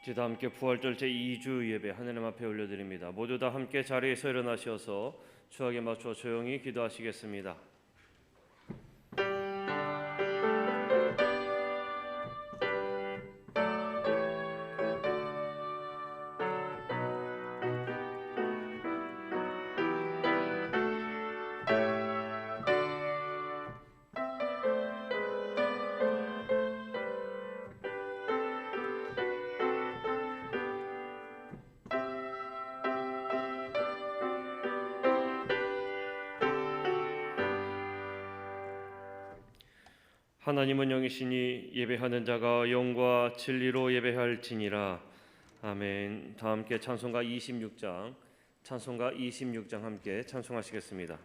이제 다 함께 부활절 제2주 예배 하나님 앞에 올려드립니다. 모두 다 함께 자리에서 일어나셔서 추억에 맞춰 조용히 기도하시겠습니다. 하나님은 영이시니 예배하는 자가 영과 진리로 예배할지니라. 아멘. 다 함께 찬송가 26장 함께 찬송하시겠습니다.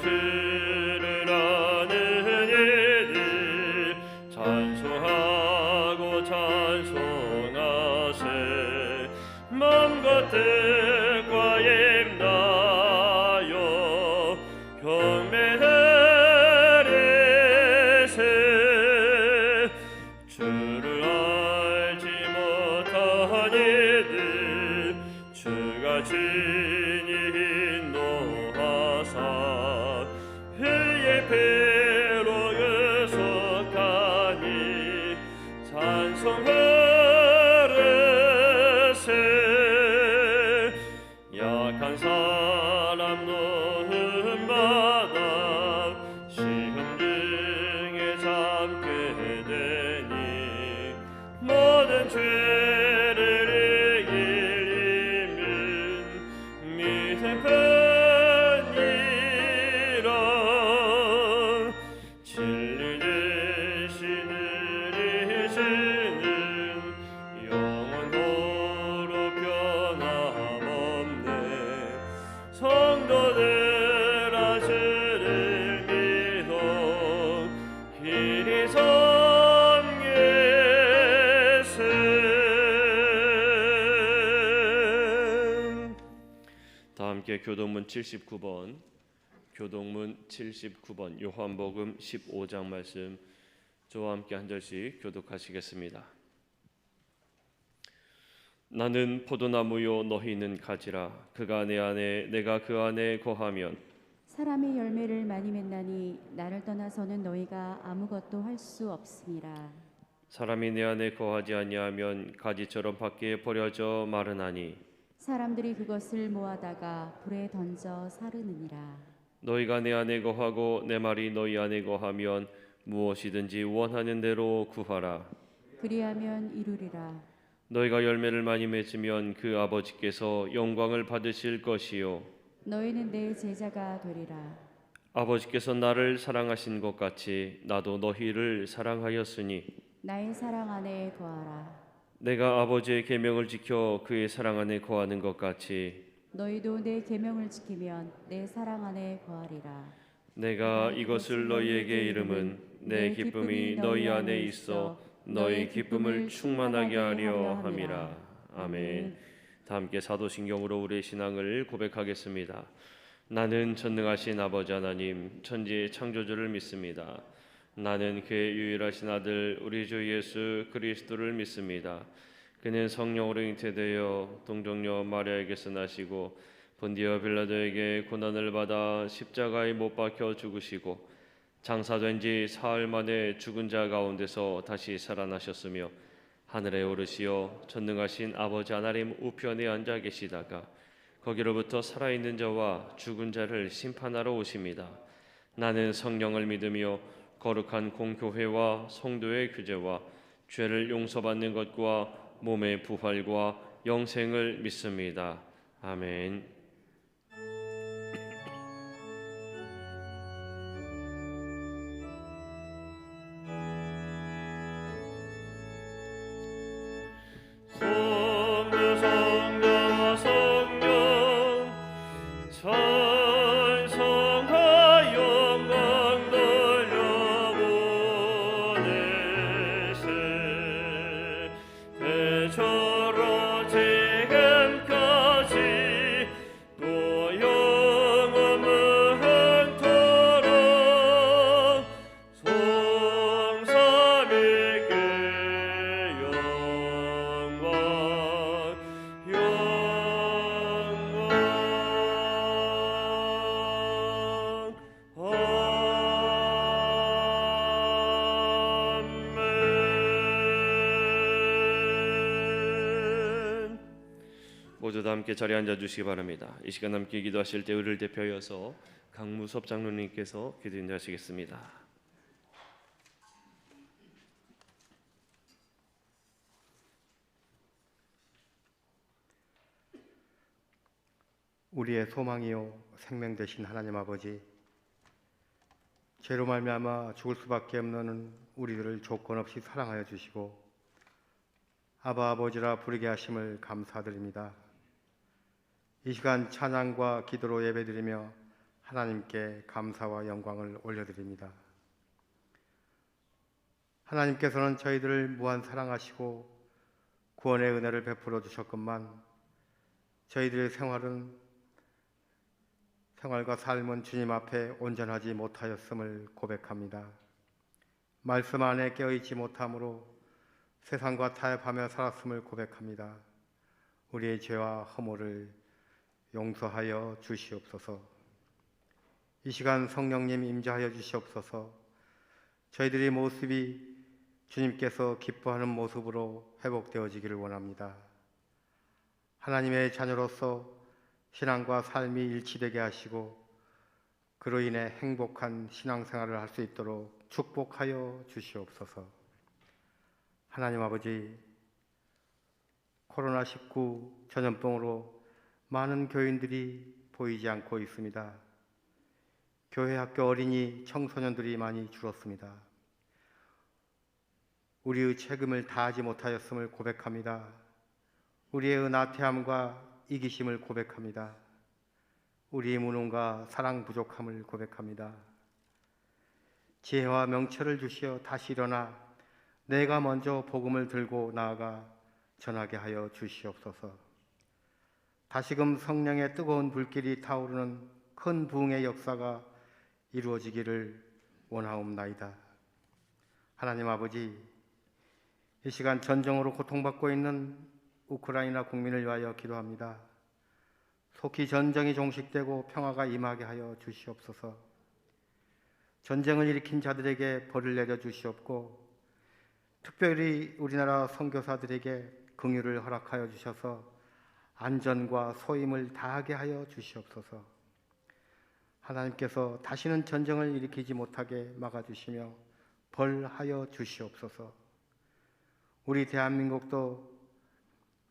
구세주를 아는 이들 찬송하고 찬송하세. 맘과 뜻과 임하여 경배하리세. 주를 알지 못한 이들 주가 진히 인도하사 그의 배로 의속하니 찬송하리세. 약한 사람 노음마다 시험 중에 잠게 되니 모든 죄를 이길 힘은 믿음 뿐이라. 진리 되시는 이시는 영원토록 변함없네. 성도들아 주를 믿어 길이 섬기세. 다 함께 교동문 79번 요한복음 15장 말씀 저와 함께 한 절씩 교독하시겠습니다. 나는 포도나무요 너희는 가지라. 그가 내 안에 내가 그 안에 거하면 사람의 열매를 많이 맺나니 나를 떠나서는 너희가 아무것도 할 수 없음이라. 사람이 내 안에 거하지 아니하면 가지처럼 밖에 버려져 마르나니 사람들이 그것을 모아다가 불에 던져 사르느니라. 너희가 내 안에 거하고 내 말이 너희 안에 거하면 무엇이든지 원하는 대로 구하라. 그리하면 이루리라. 너희가 열매를 많이 맺으면 그 아버지께서 영광을 받으실 것이요 너희는 내 제자가 되리라. 아버지께서 나를 사랑하신 것 같이 나도 너희를 사랑하였으니 나의 사랑 안에 거하라. 내가 아버지의 계명을 지켜 그의 사랑 안에 거하는 것 같이 너희도 내 계명을 지키면 내 사랑 안에 거하리라. 내가 이것을 너희에게 이름은 내 기쁨이 너희 안에 있어 너희 기쁨을 충만하게 하려 함이라. 아멘. 다 함께 사도신경으로 우리의 신앙을 고백하겠습니다. 나는 전능하신 아버지 하나님 천지의 창조주를 믿습니다. 나는 그의 유일하신 아들 우리 주 예수 그리스도를 믿습니다. 그는 성령으로 잉태되어 동정녀 마리아에게서 나시고 본디오 빌라도에게 고난을 받아 십자가에 못 박혀 죽으시고 장사된 지 사흘 만에 죽은 자 가운데서 다시 살아나셨으며 하늘에 오르시어 전능하신 아버지 하나님 우편에 앉아 계시다가 거기로부터 살아있는 자와 죽은 자를 심판하러 오십니다. 나는 성령을 믿으며 거룩한 공교회와 성도의 규제와 죄를 용서받는 것과 몸의 부활과 영생을 믿습니다. 아멘. 모두 다 함께 자리에 앉아 주시기 바랍니다. 이 시간 함께 기도하실 때 의를 대표하여서 강무섭 장로님께서 기도 인도하시겠습니다. 우리의 소망이요 생명 되신 하나님 아버지, 죄로 말미암아 죽을 수밖에 없는 우리들을 조건 없이 사랑하여 주시고 아바 아버지라 부르게 하심을 감사드립니다. 이 시간 찬양과 기도로 예배드리며 하나님께 감사와 영광을 올려드립니다. 하나님께서는 저희들을 무한 사랑하시고 구원의 은혜를 베풀어 주셨건만 저희들의 생활과 삶은 주님 앞에 온전하지 못하였음을 고백합니다. 말씀 안에 깨어있지 못함으로 세상과 타협하며 살았음을 고백합니다. 우리의 죄와 허물을 용서하여 주시옵소서. 이 시간 성령님 임재하여 주시옵소서. 저희들의 모습이 주님께서 기뻐하는 모습으로 회복되어지기를 원합니다. 하나님의 자녀로서 신앙과 삶이 일치되게 하시고 그로 인해 행복한 신앙생활을 할 수 있도록 축복하여 주시옵소서. 하나님 아버지, 코로나19 전염병으로 많은 교인들이 보이지 않고 있습니다. 교회, 학교, 어린이, 청소년들이 많이 줄었습니다. 우리의 책임을 다하지 못하였음을 고백합니다. 우리의 나태함과 이기심을 고백합니다. 우리의 무능과 사랑 부족함을 고백합니다. 지혜와 명철을 주시어 다시 일어나 내가 먼저 복음을 들고 나아가 전하게 하여 주시옵소서. 다시금 성령의 뜨거운 불길이 타오르는 큰 부흥의 역사가 이루어지기를 원하옵나이다. 하나님 아버지, 이 시간 전쟁으로 고통받고 있는 우크라이나 국민을 위하여 기도합니다. 속히 전쟁이 종식되고 평화가 임하게 하여 주시옵소서. 전쟁을 일으킨 자들에게 벌을 내려 주시옵고 특별히 우리나라 선교사들에게 긍휼을 허락하여 주셔서 안전과 소임을 다하게 하여 주시옵소서. 하나님께서 다시는 전쟁을 일으키지 못하게 막아주시며 벌하여 주시옵소서. 우리 대한민국도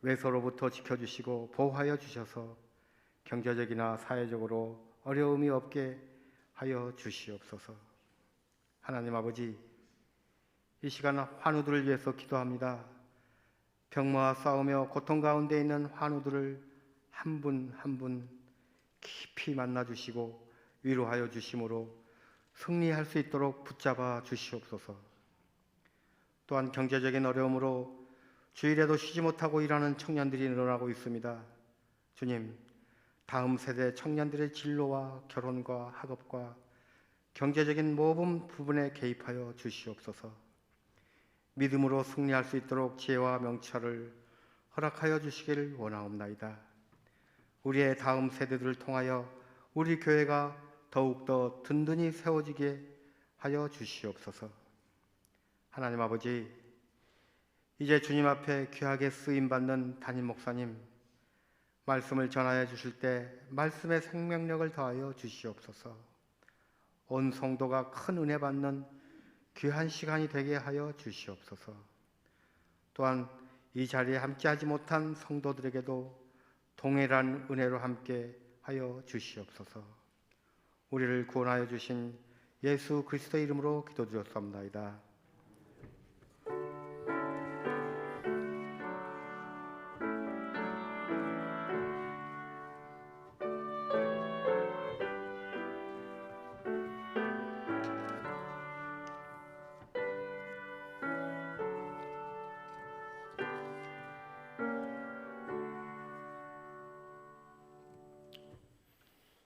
외소로부터 지켜주시고 보호하여 주셔서 경제적이나 사회적으로 어려움이 없게 하여 주시옵소서. 하나님 아버지, 이 시간 환우들을 위해서 기도합니다. 병마와 싸우며 고통 가운데 있는 환우들을 한 분 한 분 깊이 만나주시고 위로하여 주심으로 승리할 수 있도록 붙잡아 주시옵소서. 또한 경제적인 어려움으로 주일에도 쉬지 못하고 일하는 청년들이 늘어나고 있습니다. 주님, 다음 세대 청년들의 진로와 결혼과 학업과 경제적인 모든 부분에 개입하여 주시옵소서. 믿음으로 승리할 수 있도록 지혜와 명철을 허락하여 주시기를 원하옵나이다. 우리의 다음 세대들을 통하여 우리 교회가 더욱더 든든히 세워지게 하여 주시옵소서. 하나님 아버지, 이제 주님 앞에 귀하게 쓰임받는 담임 목사님, 말씀을 전하여 주실 때 말씀의 생명력을 더하여 주시옵소서. 온 성도가 큰 은혜 받는 귀한 시간이 되게 하여 주시옵소서. 또한 이 자리에 함께하지 못한 성도들에게도 동일한 은혜로 함께 하여 주시옵소서. 우리를 구원하여 주신 예수 그리스도의 이름으로 기도드렸사옵나이다.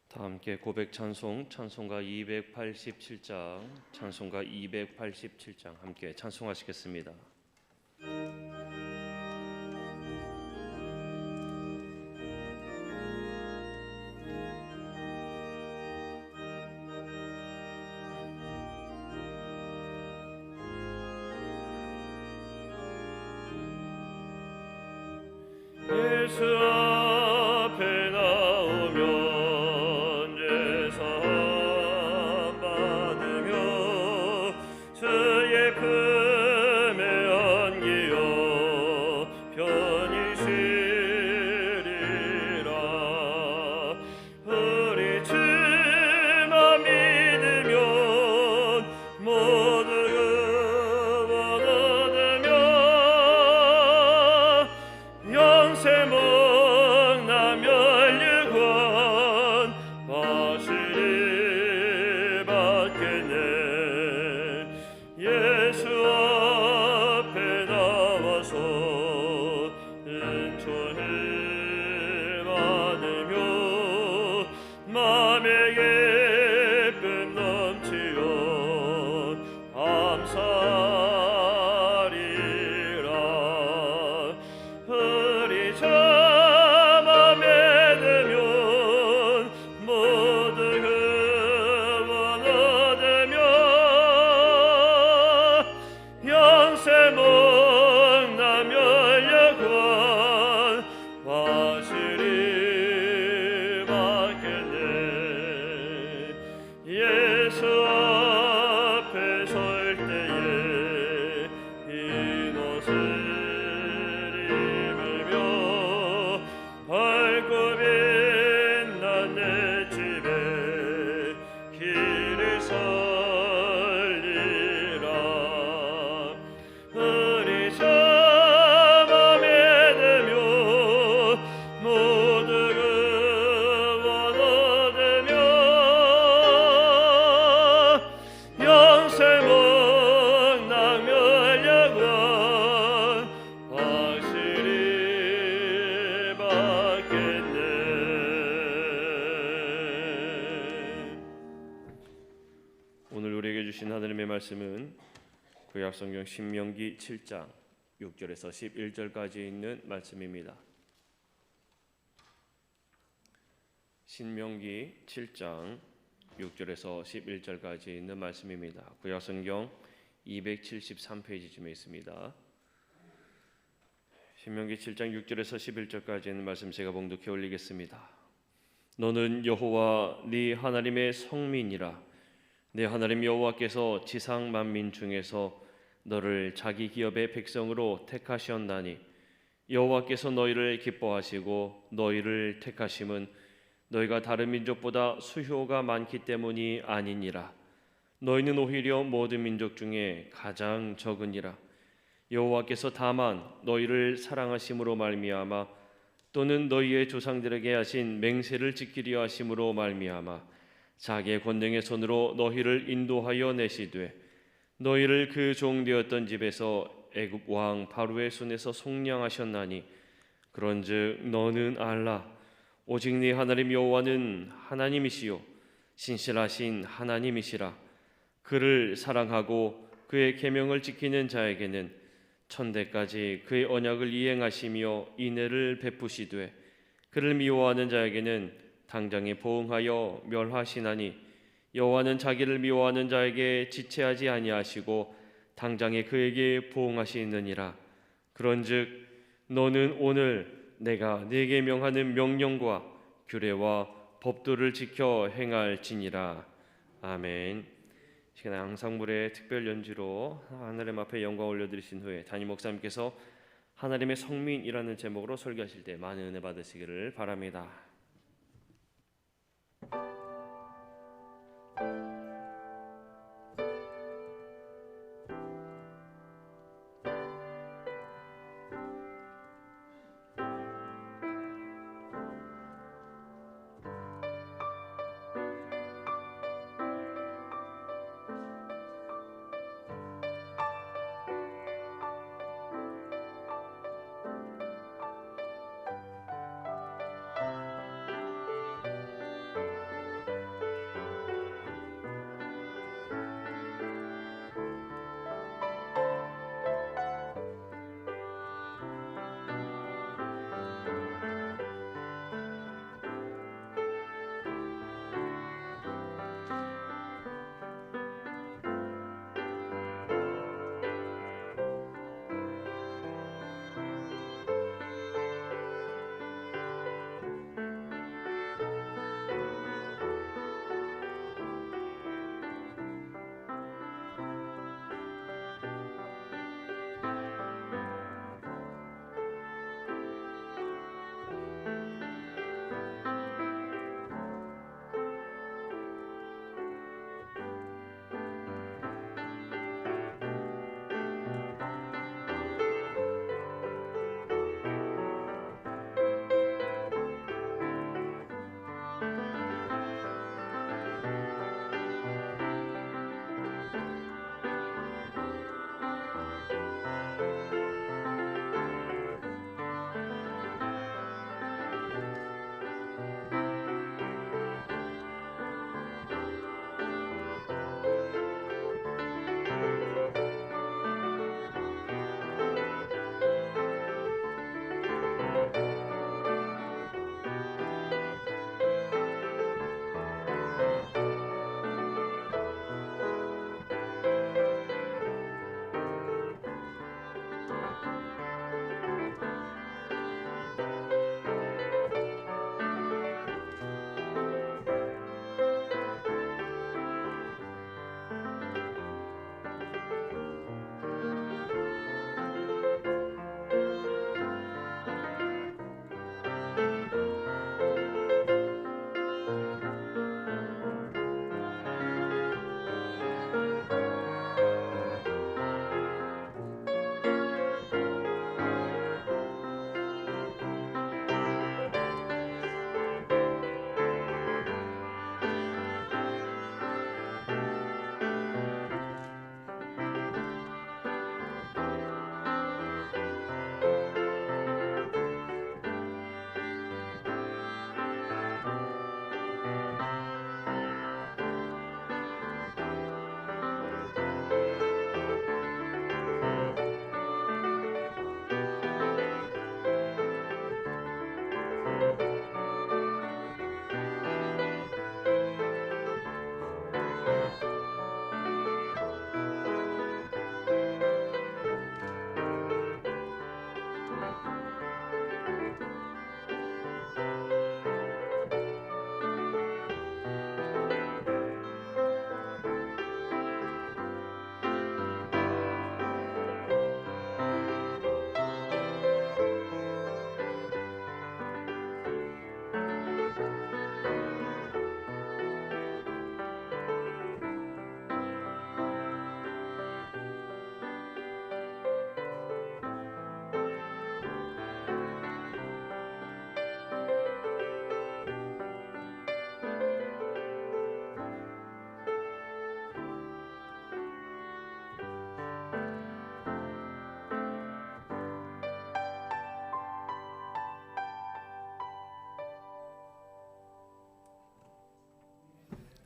다 함께 고백 찬송, 찬송가 287장, 찬송가 287장 함께 찬송하시겠습니다. 예수 말씀은 구약성경 신명기 7장 6절에서 11절까지 있는 말씀입니다. 신명기 7장 6절에서 11절까지 있는 말씀입니다. 구약성경 273페이지쯤에 있습니다. 신명기 7장 6절에서 11절까지 있는 말씀 제가 봉독해 올리겠습니다. 너는 여호와 네 하나님의 성민이라. 네 하나님 여호와께서 지상 만민 중에서 너를 자기 기업의 백성으로 택하셨나니 여호와께서 너희를 기뻐하시고 너희를 택하심은 너희가 다른 민족보다 수효가 많기 때문이 아니니라. 너희는 오히려 모든 민족 중에 가장 적으니라. 여호와께서 다만 너희를 사랑하심으로 말미암아 또는 너희의 조상들에게 하신 맹세를 지키려 하심으로 말미암아 자기의 권능의 손으로 너희를 인도하여 내시되 너희를 그 종되었던 집에서 애굽 왕 바로의 손에서 속량하셨나니 그런즉 너는 알라. 오직 네 하나님 여호와는 하나님이시요 신실하신 하나님이시라. 그를 사랑하고 그의 계명을 지키는 자에게는 천대까지 그의 언약을 이행하시며 인애를 베푸시되 그를 미워하는 자에게는 당장에 보응하여 멸하시나니 여호와는 자기를 미워하는 자에게 지체하지 아니하시고 당장에 그에게 보응하시느니라. 그런즉 너는 오늘 내가 네게 명하는 명령과 규례와 법도를 지켜 행할지니라. 아멘. 시간에 앙상블의 특별 연주로 하나님 앞에 영광 올려드리신 후에 담임 목사님께서 하나님의 성민이라는 제목으로 설교하실 때 많은 은혜 받으시기를 바랍니다.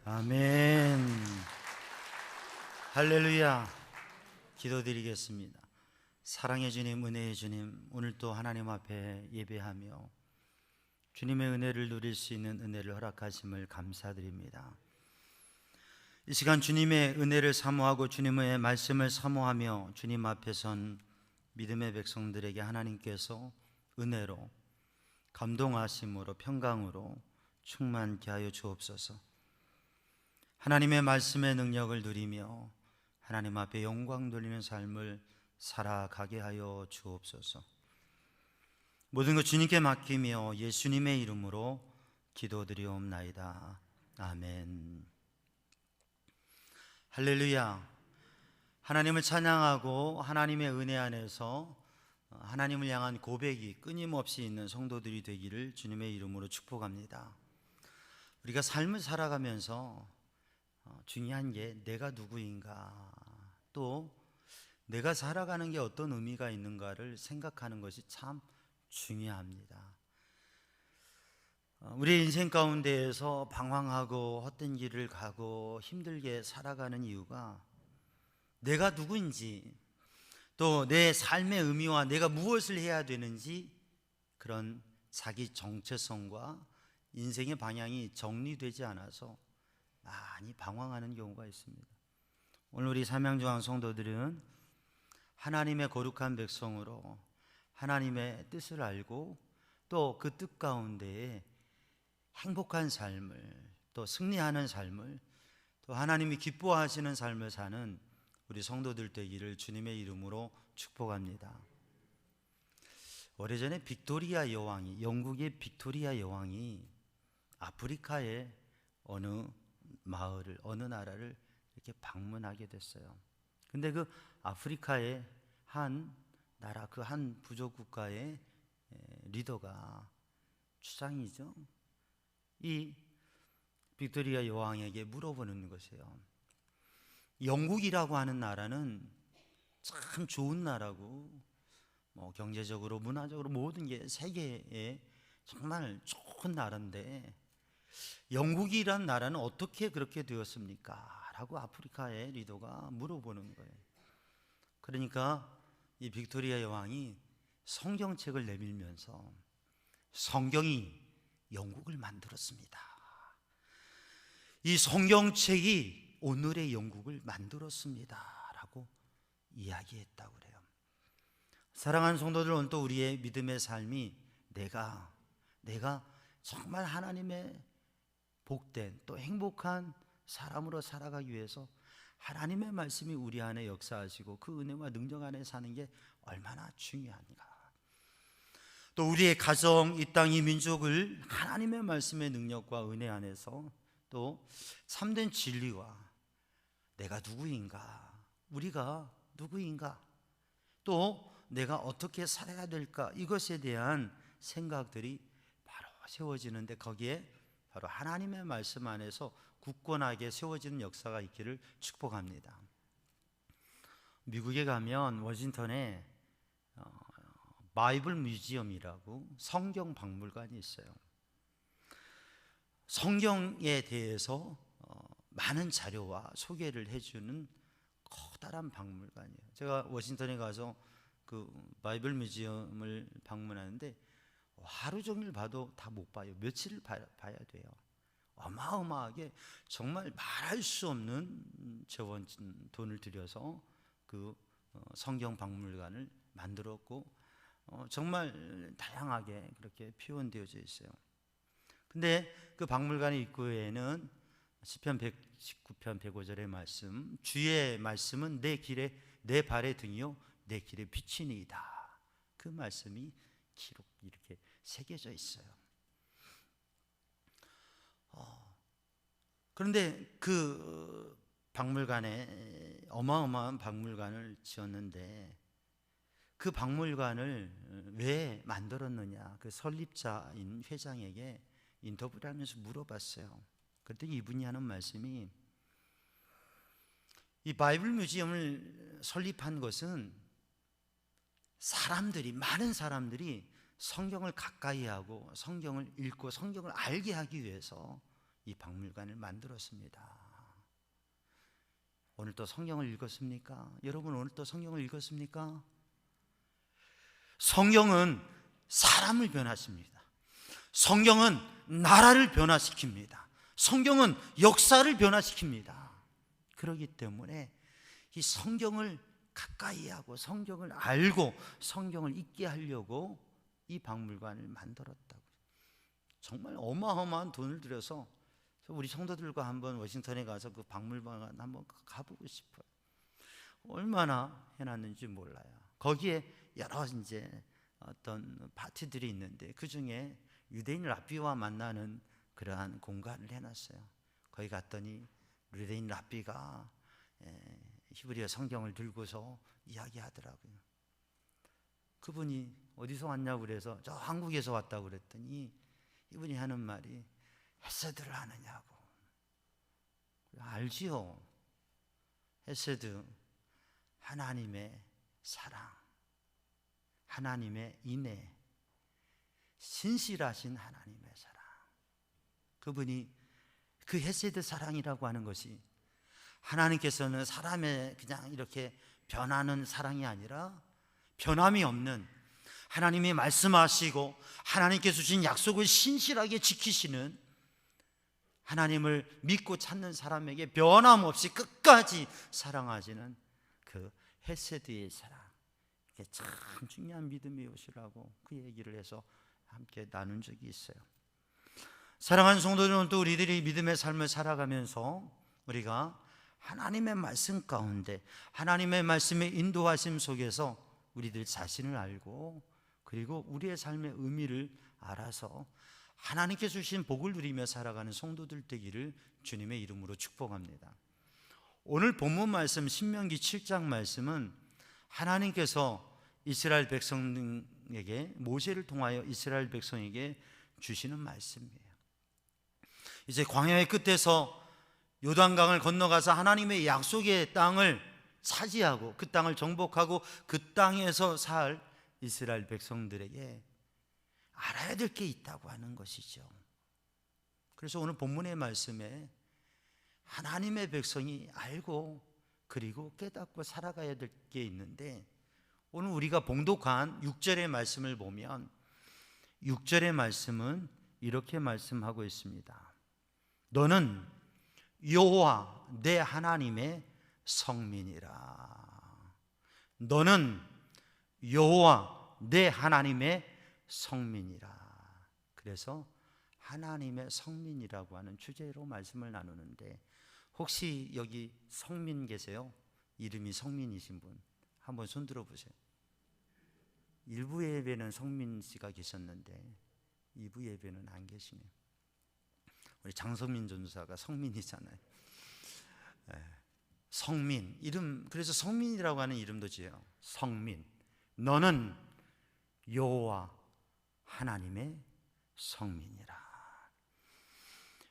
아멘. 할렐루야. 기도드리겠습니다. 사랑의 주님, 은혜의 주님, 오늘 또 하나님 앞에 예배하며 주님의 은혜를 누릴 수 있는 은혜를 허락하심을 감사드립니다. 이 시간 주님의 은혜를 사모하고 주님의 말씀을 사모하며 주님 앞에 선 믿음의 백성들에게 하나님께서 은혜로, 감동하심으로, 평강으로 충만케 하여 주옵소서. 하나님의 말씀의 능력을 누리며 하나님 앞에 영광 돌리는 삶을 살아가게 하여 주옵소서. 모든 것 주님께 맡기며 예수님의 이름으로 기도드리옵나이다. 아멘. 할렐루야. 하나님을 찬양하고 하나님의 은혜 안에서 하나님을 향한 고백이 끊임없이 있는 성도들이 되기를 주님의 이름으로 축복합니다. 우리가 삶을 살아가면서 중요한 게 내가 누구인가, 또 내가 살아가는 게 어떤 의미가 있는가를 생각하는 것이 참 중요합니다. 우리 인생 가운데에서 방황하고 헛된 길을 가고 힘들게 살아가는 이유가 내가 누구인지, 또 내 삶의 의미와 내가 무엇을 해야 되는지, 그런 자기 정체성과 인생의 방향이 정리되지 않아서 많이 방황하는 경우가 있습니다. 오늘 우리 삼양조항 성도들은 하나님의 거룩한 백성으로 하나님의 뜻을 알고 또 그 뜻 가운데에 행복한 삶을, 또 승리하는 삶을, 또 하나님이 기뻐하시는 삶을 사는 우리 성도들 되기를 주님의 이름으로 축복합니다. 오래전에 빅토리아 여왕이, 영국의 빅토리아 여왕이 아프리카의 어느 마을을, 어느 나라를 이렇게 방문하게 됐어요. 근데 그 아프리카의 한 나라, 그 한 부족 국가의 리더가, 추장이죠, 이 빅토리아 여왕에게 물어보는 것이에요. 영국이라고 하는 나라는 참 좋은 나라고, 경제적으로, 문화적으로 모든 게 세계에 정말 좋은 나라인데 영국이란 나라는 어떻게 그렇게 되었습니까? 라고 아프리카의 리더가 물어보는 거예요. 그러니까 이 빅토리아 여왕이 성경책을 내밀면서 성경이 영국을 만들었습니다. 이 성경책이 오늘의 영국을 만들었습니다. 라고 이야기했다고 그래요. 사랑하는 성도들, 오늘 또 우리의 믿음의 삶이 내가 정말 하나님의 복된 또 행복한 사람으로 살아가기 위해서 하나님의 말씀이 우리 안에 역사하시고 그 은혜와 능력 안에 사는 게 얼마나 중요한가. 또 우리의 가정, 이 땅, 이 민족을 하나님의 말씀의 능력과 은혜 안에서 또 참된 진리와 내가 누구인가, 우리가 누구인가, 또 내가 어떻게 살아야 될까, 이것에 대한 생각들이 바로 세워지는데, 거기에 바로 하나님의 말씀 안에서 굳건하게 세워지는 역사가 있기를 축복합니다. 미국에 가면 워싱턴에 바이블 뮤지엄이라고 성경 박물관이 있어요. 성경에 대해서 많은 자료와 소개를 해주는 커다란 박물관이에요. 제가 워싱턴에 가서 그 바이블 뮤지엄을 방문하는데 하루 종일 봐도 다 못 봐요. 며칠을 봐야 돼요. 어마어마하게, 정말 말할 수 없는 재원, 돈을 들여서 그 성경 박물관을 만들었고, 정말 다양하게 그렇게 표현되어져 있어요. 근데 그 박물관 입구에는 시편 119편 105절의 말씀, 주의 말씀은 내 발의 등이요 내 길의 빛이니이다. 그 말씀이 기록 이렇게 새겨져 있어요. 그런데 그 박물관에 어마어마한 박물관을 지었는데 그 박물관을 왜 만들었느냐, 그 설립자인 회장에게 인터뷰를 하면서 물어봤어요. 그랬더니 이분이 하는 말씀이, 이 바이블 뮤지엄을 설립한 것은 많은 사람들이 성경을 가까이 하고 성경을 읽고 성경을 알게 하기 위해서 이 박물관을 만들었습니다. 오늘 또 성경을 읽었습니까? 여러분 오늘 또 성경을 읽었습니까? 성경은 사람을 변화시킵니다. 성경은 나라를 변화시킵니다. 성경은 역사를 변화시킵니다. 그렇기 때문에 이 성경을 가까이 하고 성경을 알고 성경을 읽게 하려고 이 박물관을 만들었다고. 정말 어마어마한 돈을 들여서 우리 성도들과 한번 워싱턴에 가서 그 박물관 한번 가보고 싶어요. 얼마나 해놨는지 몰라요. 거기에 여러 이제 어떤 파티들이 있는데 그 중에 유대인 랍비와 만나는 그러한 공간을 해놨어요. 거기 갔더니 유대인 랍비가 히브리어 성경을 들고서 이야기하더라고요. 그분이 어디서 왔냐고 그래서 저 한국에서 왔다고 그랬더니 이분이 하는 말이 헤세드를 하느냐고. 알지요. 헤세드, 하나님의 사랑, 하나님의 인애, 신실하신 하나님의 사랑. 그분이 그 헤세드 사랑이라고 하는 것이 하나님께서는 사람의 그냥 이렇게 변하는 사랑이 아니라 변함이 없는, 하나님이 말씀하시고 하나님께서 주신 약속을 신실하게 지키시는, 하나님을 믿고 찾는 사람에게 변함없이 끝까지 사랑하시는 그 헤세드의 사랑. 이게 참 중요한 믿음의 요소라고 그 얘기를 해서 함께 나눈 적이 있어요. 사랑하는 성도들은 또 우리들이 믿음의 삶을 살아가면서 우리가 하나님의 말씀 가운데 하나님의 말씀의 인도하심 속에서 우리들 자신을 알고 그리고 우리의 삶의 의미를 알아서 하나님께 주신 복을 누리며 살아가는 성도들 되기를 주님의 이름으로 축복합니다. 오늘 본문 말씀 신명기 7장 말씀은 하나님께서 이스라엘 백성에게, 모세를 통하여 이스라엘 백성에게 주시는 말씀이에요. 이제 광야의 끝에서 요단강을 건너가서 하나님의 약속의 땅을 차지하고 그 땅을 정복하고 그 땅에서 살 이스라엘 백성들에게 알아야 될 게 있다고 하는 것이죠. 그래서 오늘 본문의 말씀에 하나님의 백성이 알고 그리고 깨닫고 살아가야 될 게 있는데, 오늘 우리가 봉독한 6절의 말씀을 보면 6절의 말씀은 이렇게 말씀하고 있습니다. 너는 여호와 내 하나님의 성민이라. 너는 여호와 내 하나님의 성민이라. 그래서 하나님의 성민이라고 하는 주제로 말씀을 나누는데, 혹시 여기 성민 계세요? 이름이 성민이신 분 한번 손 들어보세요. 일부 예배는 성민 씨가 계셨는데 2부 예배는 안 계시네요. 우리 장성민 전도사가 성민이잖아요. 성민 이름, 그래서 성민이라고 하는 이름도 지어요. 성민, 너는 여호와 하나님의 성민이라.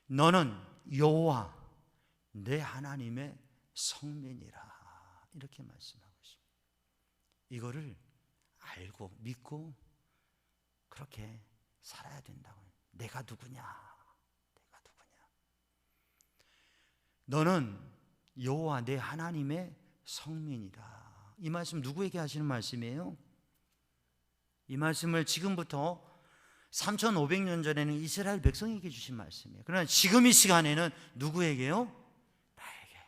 너는 여호와 내 하나님의 성민이라. 이렇게 말씀하고 있습니다. 이거를 알고 믿고 그렇게 살아야 된다고. 내가 누구냐? 내가 누구냐? 너는 여호와 내 하나님의 성민이라. 이 말씀 누구에게 하시는 말씀이에요? 이 말씀을 지금부터 3500년 전에는 이스라엘 백성에게 주신 말씀이에요. 그러나 지금 이 시간에는 누구에게요? 나에게.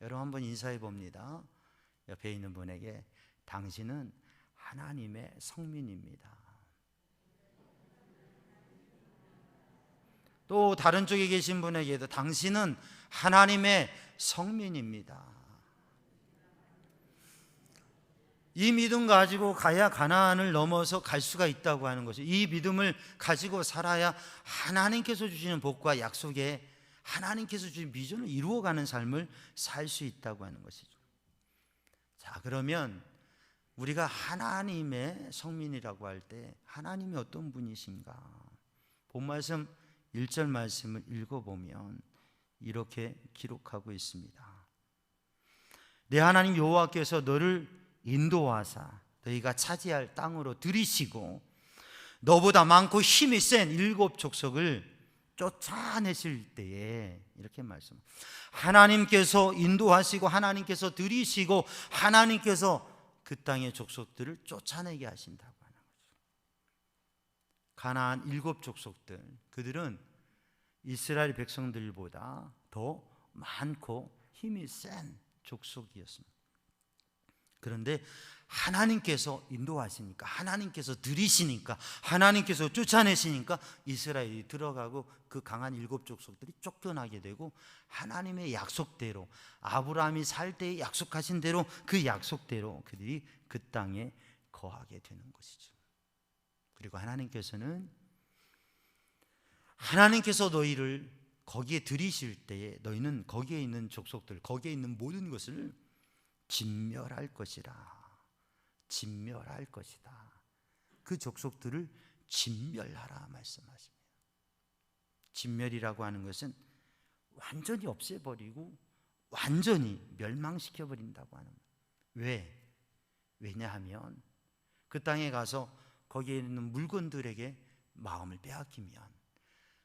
여러분 한번 인사해 봅니다. 옆에 있는 분에게 당신은 하나님의 성민입니다. 또 다른 쪽에 계신 분에게도 당신은 하나님의 성민입니다. 이 믿음 가지고 가야 가나안을 넘어서 갈 수가 있다고 하는 것이, 이 믿음을 가지고 살아야 하나님께서 주시는 복과 약속에 하나님께서 주신 비전을 이루어가는 삶을 살 수 있다고 하는 것이죠. 자, 그러면 우리가 하나님의 성민이라고 할 때 하나님이 어떤 분이신가? 본 말씀 1절 말씀을 읽어보면 이렇게 기록하고 있습니다. 내 하나님 여호와께서 너를 인도하사 너희가 차지할 땅으로 들이시고 너보다 많고 힘이 센 7 족속을 쫓아내실 때에, 이렇게 말씀합니다. 하나님께서 인도하시고 하나님께서 들이시고 하나님께서 그 땅의 족속들을 쫓아내게 하신다고 하는 거죠. 가나안 7 족속들, 그들은 이스라엘 백성들보다 더 많고 힘이 센 족속이었습니다. 그런데 하나님께서 인도하시니까, 하나님께서 들이시니까, 하나님께서 쫓아내시니까 이스라엘이 들어가고 그 강한 7 족속들이 쫓겨나게 되고, 하나님의 약속대로, 아브라함이 살 때 약속하신 대로, 그 약속대로 그들이 그 땅에 거하게 되는 것이죠. 그리고 하나님께서 너희를 거기에 들이실 때에 너희는 거기에 있는 족속들, 거기에 있는 모든 것을 진멸할 것이라. 진멸할 것이다. 그 족속들을 진멸하라 말씀하십니다. 진멸이라고 하는 것은 완전히 없애버리고 완전히 멸망시켜버린다고 하는 거예요. 왜냐하면 그 땅에 가서 거기에 있는 물건들에게 마음을 빼앗기면,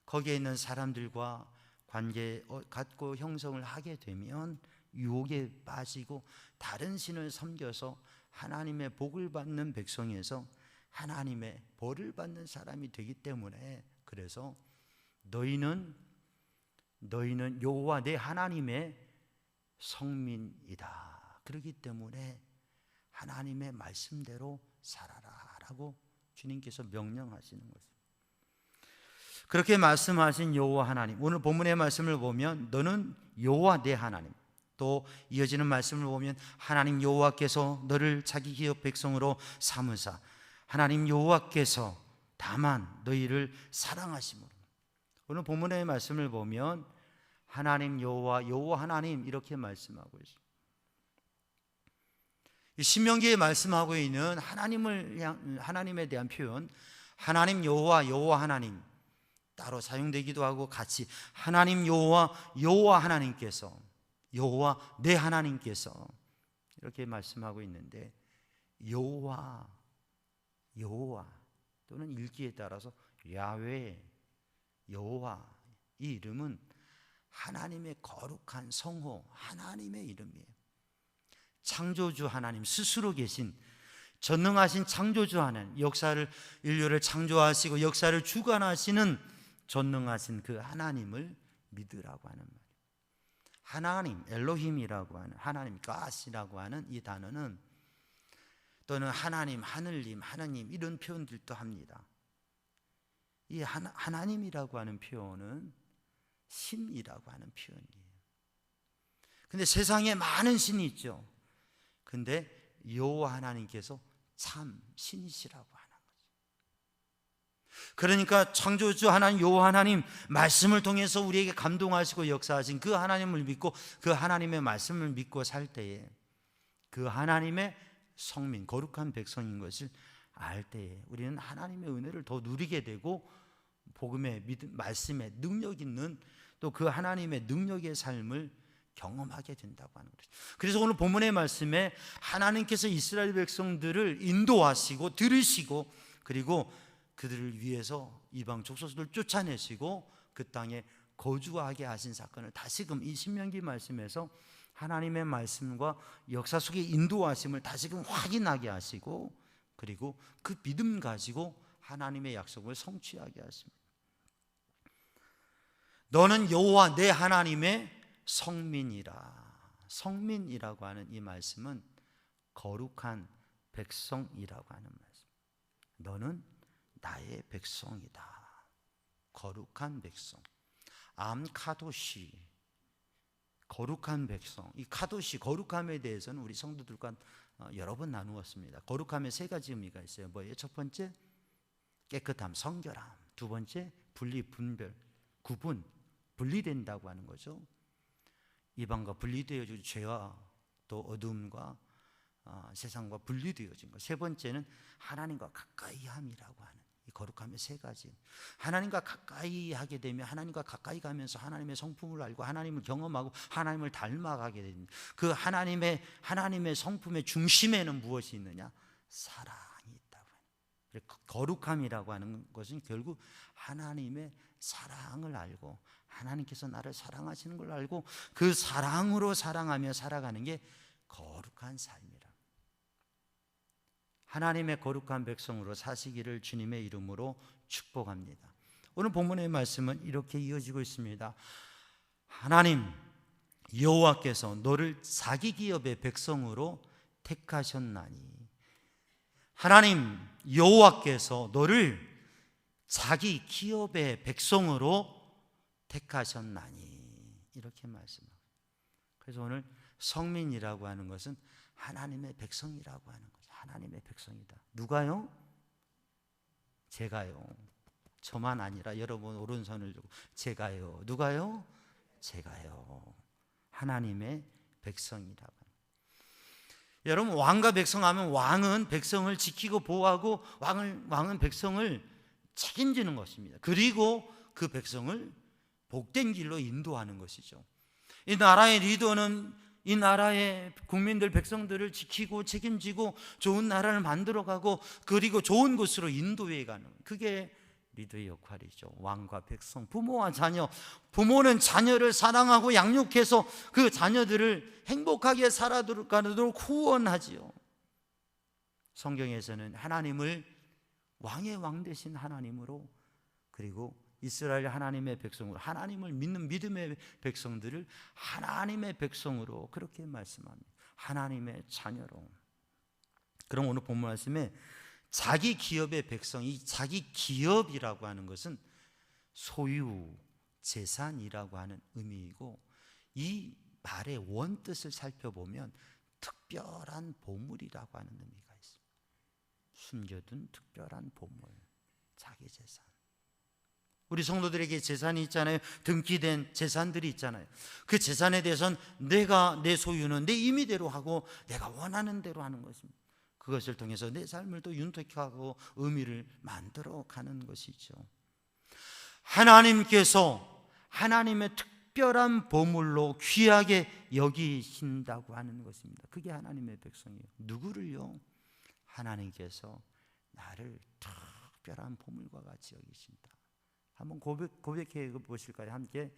거기에 있는 사람들과 관계 갖고 형성을 하게 되면 유혹에 빠지고 다른 신을 섬겨서 하나님의 복을 받는 백성에서 하나님의 벌을 받는 사람이 되기 때문에, 그래서 너희는 여호와 내 하나님의 성민이다. 그렇기 때문에 하나님의 말씀대로 살아라라고 주님께서 명령하시는 거죠. 그렇게 말씀하신 여호와 하나님, 오늘 본문의 말씀을 보면 너는 여호와 내 하나님, 또 이어지는 말씀을 보면 하나님 여호와께서 너를 자기 기업 백성으로 삼으사 하나님 여호와께서 다만 너희를 사랑하심으로, 오늘 본문의 말씀을 보면 하나님 여호와 하나님 이렇게 말씀하고 있습니다. 신명기에 말씀하고 있는 하나님에 대한 표현, 하나님 여호와 하나님 따로 사용되기도 하고, 같이 하나님 여호와 하나님께서, 여호와 내 하나님께서 이렇게 말씀하고 있는데, 여호와 또는 읽기에 따라서 야훼, 여호와, 이 이름은 하나님의 거룩한 성호, 하나님의 이름이에요. 창조주 하나님, 스스로 계신 전능하신 창조주 하나님, 인류를 창조하시고 역사를 주관하시는 전능하신 그 하나님을 믿으라고 하는 말이에요. 하나님, 엘로힘이라고 하는, 하나님, 가시라고 하는 이 단어는, 또는 하나님, 하늘님, 하나님 이런 표현들도 합니다. 이 하나님이라고 하는 표현은 신이라고 하는 표현이에요. 근데 세상에 많은 신이 있죠. 근데 여호와 하나님께서 참 신이시라고 하는 거죠. 그러니까 창조주 하나님 여호와 하나님 말씀을 통해서 우리에게 감동하시고 역사하신 그 하나님을 믿고, 그 하나님의 말씀을 믿고 살 때에 그 하나님의 성민, 거룩한 백성인 것을 알 때에 우리는 하나님의 은혜를 더 누리게 되고, 복음의 말씀에 능력 있는, 또 그 하나님의 능력의 삶을 경험하게 된다고 하는 거죠. 그래서 오늘 본문의 말씀에 하나님께서 이스라엘 백성들을 인도하시고 들으시고, 그리고 그들을 위해서 이방 족속들을 쫓아내시고 그 땅에 거주하게 하신 사건을 다시금 이 신명기 말씀에서 하나님의 말씀과 역사 속의 인도하심을 다시금 확인하게 하시고, 그리고 그 믿음 가지고 하나님의 약속을 성취하게 하십니다. 너는 여호와 내 하나님의 성민이라. 성민이라고 하는 이 말씀은 거룩한 백성이라고 하는 말씀. 너는 나의 백성이다. 거룩한 백성. 암카도시, 거룩한 백성. 이 카도시, 거룩함에 대해서는 우리 성도들과 여러 번 나누었습니다. 거룩함에 세 가지 의미가 있어요. 뭐예요? 첫 번째, 깨끗함, 성결함. 두 번째, 분리, 분별, 구분, 분리된다고 하는 거죠. 이방과 분리되어진 죄와 또 어둠과 세상과 분리되어진 것. 세 번째는 하나님과 가까이 함이라고 하는 이 거룩함의 세 가지. 하나님과 가까이 하게 되면 하나님과 가까이 가면서 하나님의 성품을 알고 하나님을 경험하고 하나님을 닮아가게 됩니다. 그 하나님의 성품의 중심에는 무엇이 있느냐? 사랑이 있다고 해요. 거룩함이라고 하는 것은 결국 하나님의 사랑을 알고 하나님께서 나를 사랑하시는 걸 알고 그 사랑으로 사랑하며 살아가는 게 거룩한 삶이라. 하나님의 거룩한 백성으로 사시기를 주님의 이름으로 축복합니다. 오늘 본문의 말씀은 이렇게 이어지고 있습니다. 하나님 여호와께서 너를 자기 기업의 백성으로 택하셨나니. 하나님 여호와께서 너를 자기 기업의 백성으로 택하셨나니. 이렇게 말씀합니다. 그래서 오늘 성민이라고 하는 것은 하나님의 백성이라고 하는 거죠. 하나님의 백성이다. 누가요? 제가요. 저만 아니라 여러분 오른손을 들고 제가요. 누가요? 제가요. 하나님의 백성이라고. 여러분 왕과 백성 하면 왕은 백성을 지키고 보호하고 왕은 백성을 책임지는 것입니다. 그리고 그 백성을 복된 길로 인도하는 것이죠. 이 나라의 리더는 이 나라의 국민들 백성들을 지키고 책임지고 좋은 나라를 만들어가고 그리고 좋은 곳으로 인도해 가는, 그게 리더의 역할이죠. 왕과 백성, 부모와 자녀. 부모는 자녀를 사랑하고 양육해서 그 자녀들을 행복하게 살아가도록 후원하지요. 성경에서는 하나님을 왕의 왕 되신 하나님으로, 그리고 이스라엘 하나님의 백성으로, 하나님을 믿는 믿음의 백성들을 하나님의 백성으로 그렇게 말씀합니다. 하나님의 자녀로. 그럼 오늘 본문 말씀에 자기 기업의 백성, 이 자기 기업이라고 하는 것은 소유, 재산이라고 하는 의미이고, 이 말의 원뜻을 살펴보면 특별한 보물이라고 하는 의미가 있습니다. 숨겨둔 특별한 보물, 자기 재산. 우리 성도들에게 재산이 있잖아요. 등기된 재산들이 있잖아요. 그 재산에 대해서는 내 소유는 내 임의대로 하고 내가 원하는 대로 하는 것입니다. 그것을 통해서 내 삶을 또 윤택하고 의미를 만들어 가는 것이죠. 하나님께서 하나님의 특별한 보물로 귀하게 여기신다고 하는 것입니다. 그게 하나님의 백성이에요. 누구를요? 하나님께서 나를 특별한 보물과 같이 여기신다. 한번 고백해 보실까요? 함께.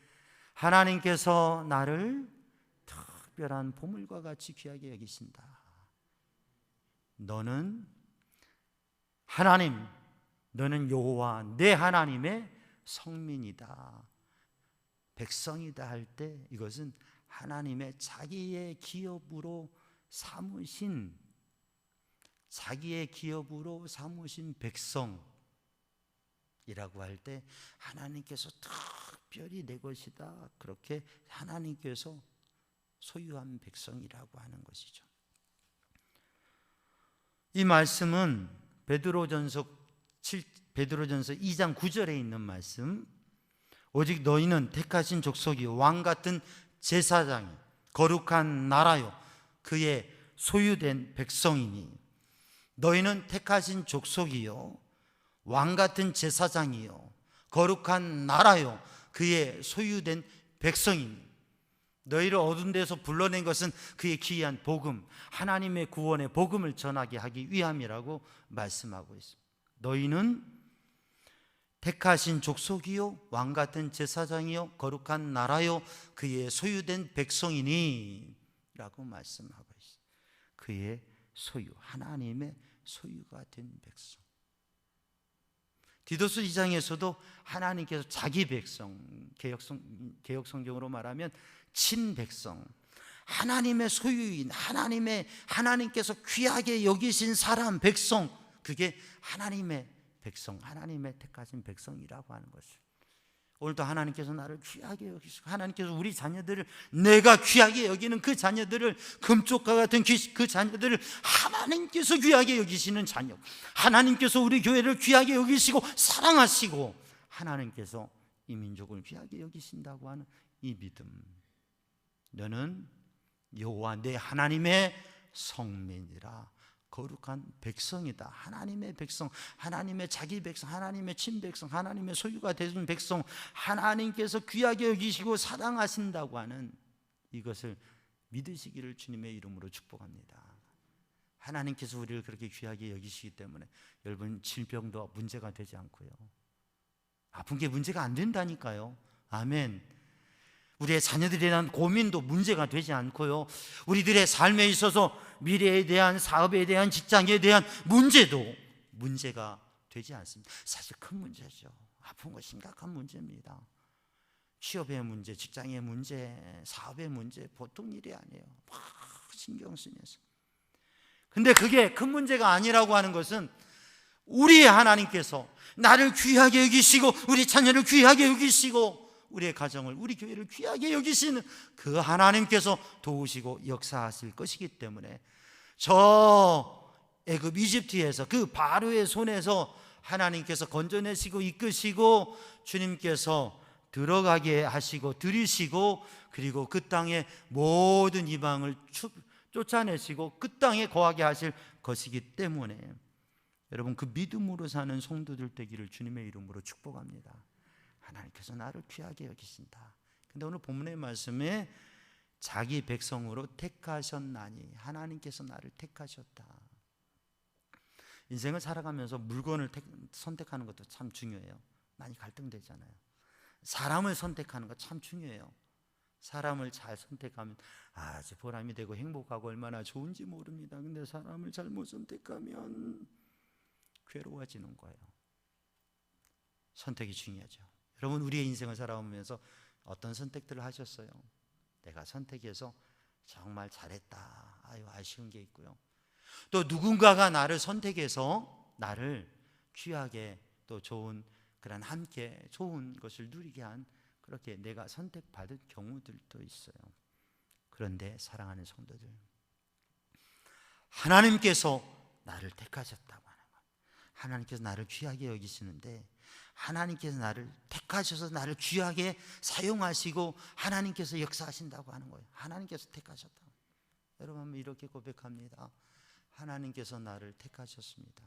하나님께서 나를 특별한 보물과 같이 귀하게 여기신다. 너는 하나님, 너는 여호와 내 하나님의 성민이다, 백성이다 할 때 이것은 하나님의 자기의 기업으로 삼으신, 자기의 기업으로 삼으신 백성이라고 할 때 하나님께서 특별히 내 것이다, 그렇게 하나님께서 소유한 백성이라고 하는 것이죠. 이 말씀은 베드로전서 2장 9절에 있는 말씀, 오직 너희는 택하신 족속이요 왕같은 제사장이 거룩한 나라요 그의 소유된 백성이니. 너희는 택하신 족속이요 왕같은 제사장이요 거룩한 나라요 그의 소유된 백성이니. 너희를 어두운 데서 불러낸 것은 그의 귀한 복음, 하나님의 구원의 복음을 전하게 하기 위함이라고 말씀하고 있습니다. 너희는 택하신 족속이요 왕같은 제사장이요 거룩한 나라요 그의 소유된 백성이니 라고 말씀하고 있습니다. 그의 소유, 하나님의 소유가 된 백성. 디도스 2장에서도 하나님께서 자기 백성, 개혁 성경으로 말하면 친백성, 하나님의 소유인, 하나님께서 귀하게 여기신 사람, 백성, 그게 하나님의 백성, 하나님의 택하신 백성이라고 하는 것을, 오늘도 하나님께서 나를 귀하게 여기시고, 하나님께서 우리 자녀들을, 내가 귀하게 여기는 그 자녀들을, 금쪽과 같은 그 자녀들을 하나님께서 귀하게 여기시는 자녀, 하나님께서 우리 교회를 귀하게 여기시고 사랑하시고, 하나님께서 이 민족을 귀하게 여기신다고 하는 이 믿음, 너는 여호와 내 하나님의 성민이라, 거룩한 백성이다. 하나님의 백성, 하나님의 자기 백성, 하나님의 친백성, 하나님의 소유가 되는 백성, 하나님께서 귀하게 여기시고 사랑하신다고 하는 이것을 믿으시기를 주님의 이름으로 축복합니다. 하나님께서 우리를 그렇게 귀하게 여기시기 때문에 여러분, 질병도 문제가 되지 않고요, 아픈 게 문제가 안 된다니까요. 아멘. 우리의 자녀들에 대한 고민도 문제가 되지 않고요, 우리들의 삶에 있어서 미래에 대한, 사업에 대한, 직장에 대한 문제도 문제가 되지 않습니다. 사실 큰 문제죠. 아픈 거 심각한 문제입니다. 취업의 문제, 직장의 문제, 사업의 문제 보통 일이 아니에요. 막 신경 쓰면서. 근데 그게 큰 문제가 아니라고 하는 것은, 우리의 하나님께서 나를 귀하게 여기시고, 우리 자녀를 귀하게 여기시고, 우리의 가정을, 우리 교회를 귀하게 여기시는 그 하나님께서 도우시고 역사하실 것이기 때문에, 저 애굽 이집트에서 그 바로의 손에서 하나님께서 건져내시고 이끄시고, 주님께서 들어가게 하시고 들이시고, 그리고 그 땅의 모든 이방을 쫓아내시고 그 땅에 거하게 하실 것이기 때문에, 여러분, 그 믿음으로 사는 성도들 되기를 주님의 이름으로 축복합니다. 하나님께서 나를 귀하게 여기신다. 근데 오늘 본문의 말씀에 자기 백성으로 택하셨나니, 하나님께서 나를 택하셨다. 인생을 살아가면서 물건을 선택하는 것도 참 중요해요. 많이 갈등되잖아요. 사람을 선택하는 것 참 중요해요. 사람을 잘 선택하면 아주 보람이 되고 행복하고 얼마나 좋은지 모릅니다. 근데 사람을 잘못 선택하면 괴로워지는 거예요. 선택이 중요하죠. 여러분, 우리의 인생을 살아오면서 어떤 선택들을 하셨어요? 내가 선택해서 정말 잘했다, 아유 아쉬운 게 있고요, 또 누군가가 나를 선택해서 나를 귀하게, 또 좋은, 그런 함께 좋은 것을 누리게 한, 그렇게 내가 선택받은 경우들도 있어요. 그런데 사랑하는 성도들, 하나님께서 나를 택하셨다고 하는 거예요. 하나님께서 나를 귀하게 여기시는데, 하나님께서 나를 택하셔서 나를 귀하게 사용하시고 하나님께서 역사하신다고 하는 거예요. 하나님께서 택하셨다. 여러분, 한번 이렇게 고백합니다. 하나님께서 나를 택하셨습니다.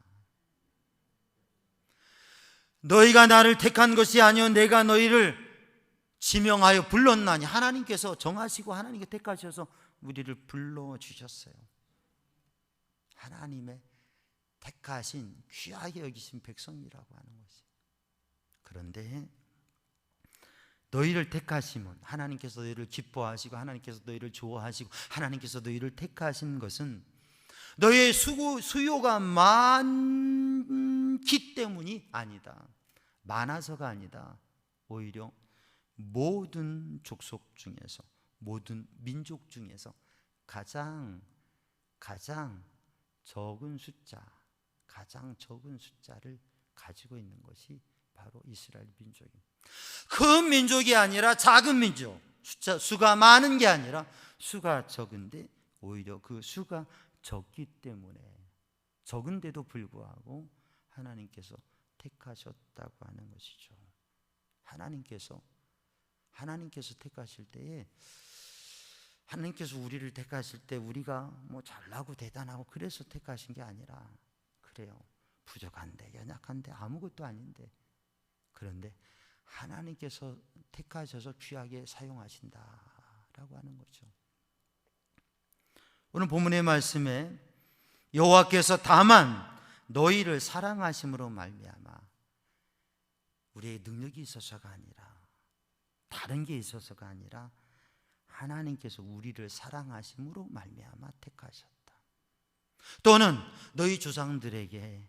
너희가 나를 택한 것이 아니요 내가 너희를 지명하여 불렀나니, 하나님께서 정하시고 하나님께 택하셔서 우리를 불러주셨어요. 하나님의 택하신, 귀하게 여기신 백성이라고 하는 것이. 그런데 너희를 택하심은, 하나님께서 너희를 기뻐하시고 하나님께서 너희를 좋아하시고 하나님께서 너희를 택하신 것은 너희의 수요가 많기 때문이 아니다. 많아서가 아니다. 오히려 모든 족속 중에서, 모든 민족 중에서 가장 적은 숫자, 가장 적은 숫자를 가지고 있는 것이 바로 이스라엘 민족입니다. 큰 민족이 아니라 작은 민족, 수가 많은 게 아니라 수가 적은데, 오히려 그 수가 적기 때문에, 적은데도 불구하고 하나님께서 택하셨다고 하는 것이죠. 하나님께서 택하실 때에, 하나님께서 우리를 택하실 때 우리가 뭐 잘나고 대단하고 그래서 택하신 게 아니라, 그래요, 부족한데, 연약한데, 아무것도 아닌데, 그런데 하나님께서 택하셔서 귀하게 사용하신다라고 하는 거죠. 오늘 본문의 말씀에 여호와께서 다만 너희를 사랑하심으로 말미암아, 우리의 능력이 있어서가 아니라, 다른 게 있어서가 아니라, 하나님께서 우리를 사랑하심으로 말미암아 택하셨다. 또는 너희 조상들에게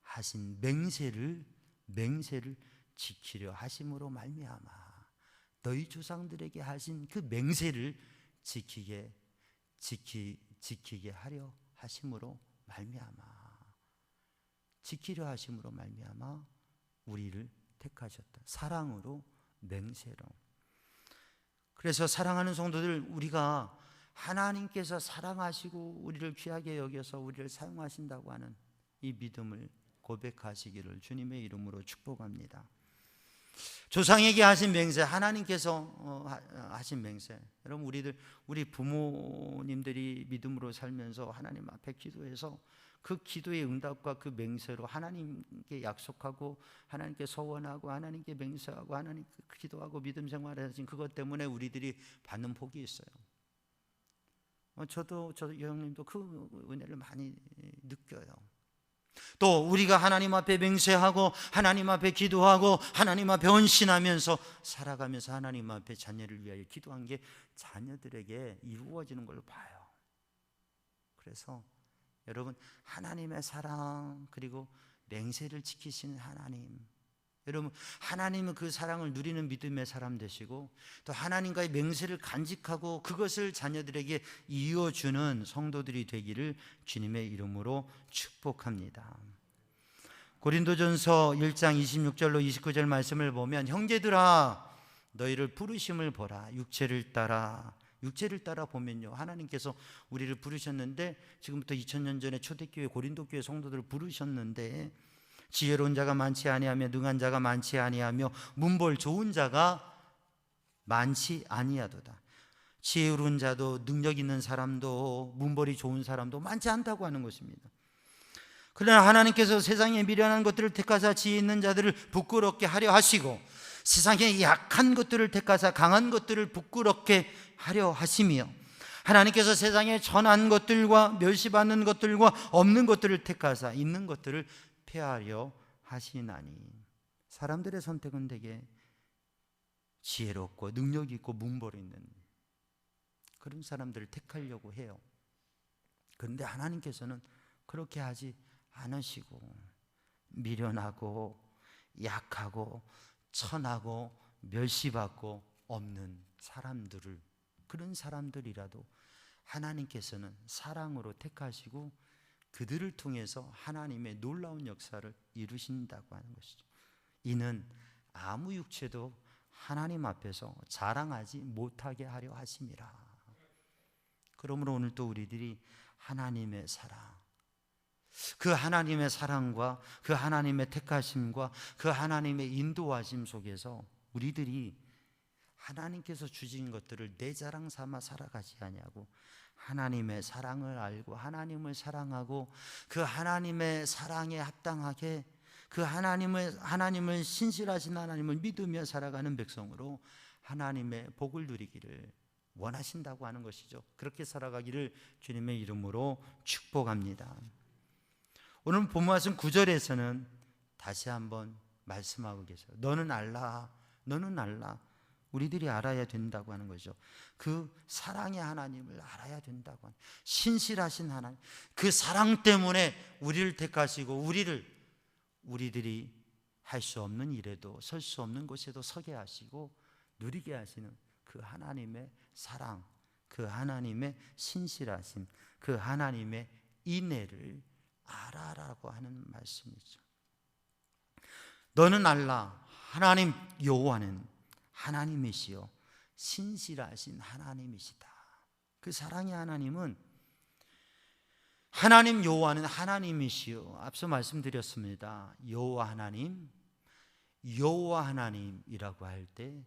하신 맹세를 지키려 하심으로 말미암아, 너희 조상들에게 하신 그 맹세를 지키게 하려 하심으로 말미암아, 지키려 하심으로 말미암아 우리를 택하셨다. 사랑으로 맹세로. 그래서 사랑하는 성도들, 우리가 하나님께서 사랑하시고 우리를 귀하게 여겨서 우리를 사용하신다고 하는 이 믿음을 고백하시기를 주님의 이름으로 축복합니다. 조상에게 하신 맹세, 하나님께서 하신 맹세. 여러분, 우리 부모님들이 믿음으로 살면서 하나님 앞에 기도해서 그 기도의 응답과 그 맹세로 하나님께 약속하고 하나님께 소원하고 하나님께 맹세하고 하나님께 기도하고 믿음 생활을 하신 그것 때문에 우리들이 받는 복이 있어요. 저도 형님도 그 은혜를 많이 느껴요. 또 우리가 하나님 앞에 맹세하고 하나님 앞에 기도하고 하나님 앞에 헌신하면서 살아가면서 하나님 앞에 자녀를 위하여 기도한 게 자녀들에게 이루어지는 걸로 봐요. 그래서 여러분, 하나님의 사랑 그리고 맹세를 지키시는 하나님, 여러분, 하나님은 그 사랑을 누리는 믿음의 사람 되시고 또 하나님과의 맹세를 간직하고 그것을 자녀들에게 이어주는 성도들이 되기를 주님의 이름으로 축복합니다. 고린도전서 1장 26절로 29절 말씀을 보면, 형제들아 너희를 부르심을 보라. 육체를 따라 보면요, 하나님께서 우리를 부르셨는데, 지금부터 2000년 전에 초대교회 고린도교회 성도들을 부르셨는데, 지혜로운 자가 많지 아니하며 능한 자가 많지 아니하며 문벌 좋은 자가 많지 아니하도다. 지혜로운 자도 능력 있는 사람도 문벌이 좋은 사람도 많지 않다고 하는 것입니다. 그러나 하나님께서 세상에 미련한 것들을 택하사 지혜 있는 자들을 부끄럽게 하려 하시고 세상에 약한 것들을 택하사 강한 것들을 부끄럽게 하려 하시며, 하나님께서 세상에 전한 것들과 멸시받는 것들과 없는 것들을 택하사 있는 것들을 폐하려 하시나니. 사람들의 선택은 되게 지혜롭고 능력 있고 문벌 있는 그런 사람들을 택하려고 해요. 그런데 하나님께서는 그렇게 하지 않으시고 미련하고 약하고 천하고 멸시받고 없는 사람들을, 그런 사람들이라도 하나님께서는 사랑으로 택하시고 그들을 통해서 하나님의 놀라운 역사를 이루신다고 하는 것이죠. 이는 아무 육체도 하나님 앞에서 자랑하지 못하게 하려 하심이라. 그러므로 오늘 또 우리들이 하나님의 사랑, 그 하나님의 사랑과 그 하나님의 택하심과 그 하나님의 인도하심 속에서 우리들이 하나님께서 주신 것들을 내 자랑 삼아 살아가지 아니하고 하나님의 사랑을 알고 하나님을 사랑하고 그 하나님의 사랑에 합당하게 그 하나님을 신실하신 하나님을 믿으며 살아가는 백성으로 하나님의 복을 누리기를 원하신다고 하는 것이죠. 그렇게 살아가기를 주님의 이름으로 축복합니다. 오늘 본 말씀 9절에서는 다시 한번 말씀하고 계세요. 너는 알라, 너는 알라. 우리들이 알아야 된다고 하는 거죠. 그 사랑의 하나님을 알아야 된다고 하는, 신실하신 하나님, 그 사랑 때문에 우리를 택하시고 우리들이 할 수 없는 일에도 설 수 없는 곳에도 서게 하시고 누리게 하시는 그 하나님의 사랑, 그 하나님의 신실하심, 그 하나님의 인애를 알아라고 하는 말씀이죠. 너는 알라, 하나님 여호와는 하나님이시요 신실하신 하나님이시다. 그 사랑의 하나님은, 하나님 여호와는 하나님이시요, 앞서 말씀드렸습니다. 여호와 하나님이라고 할 때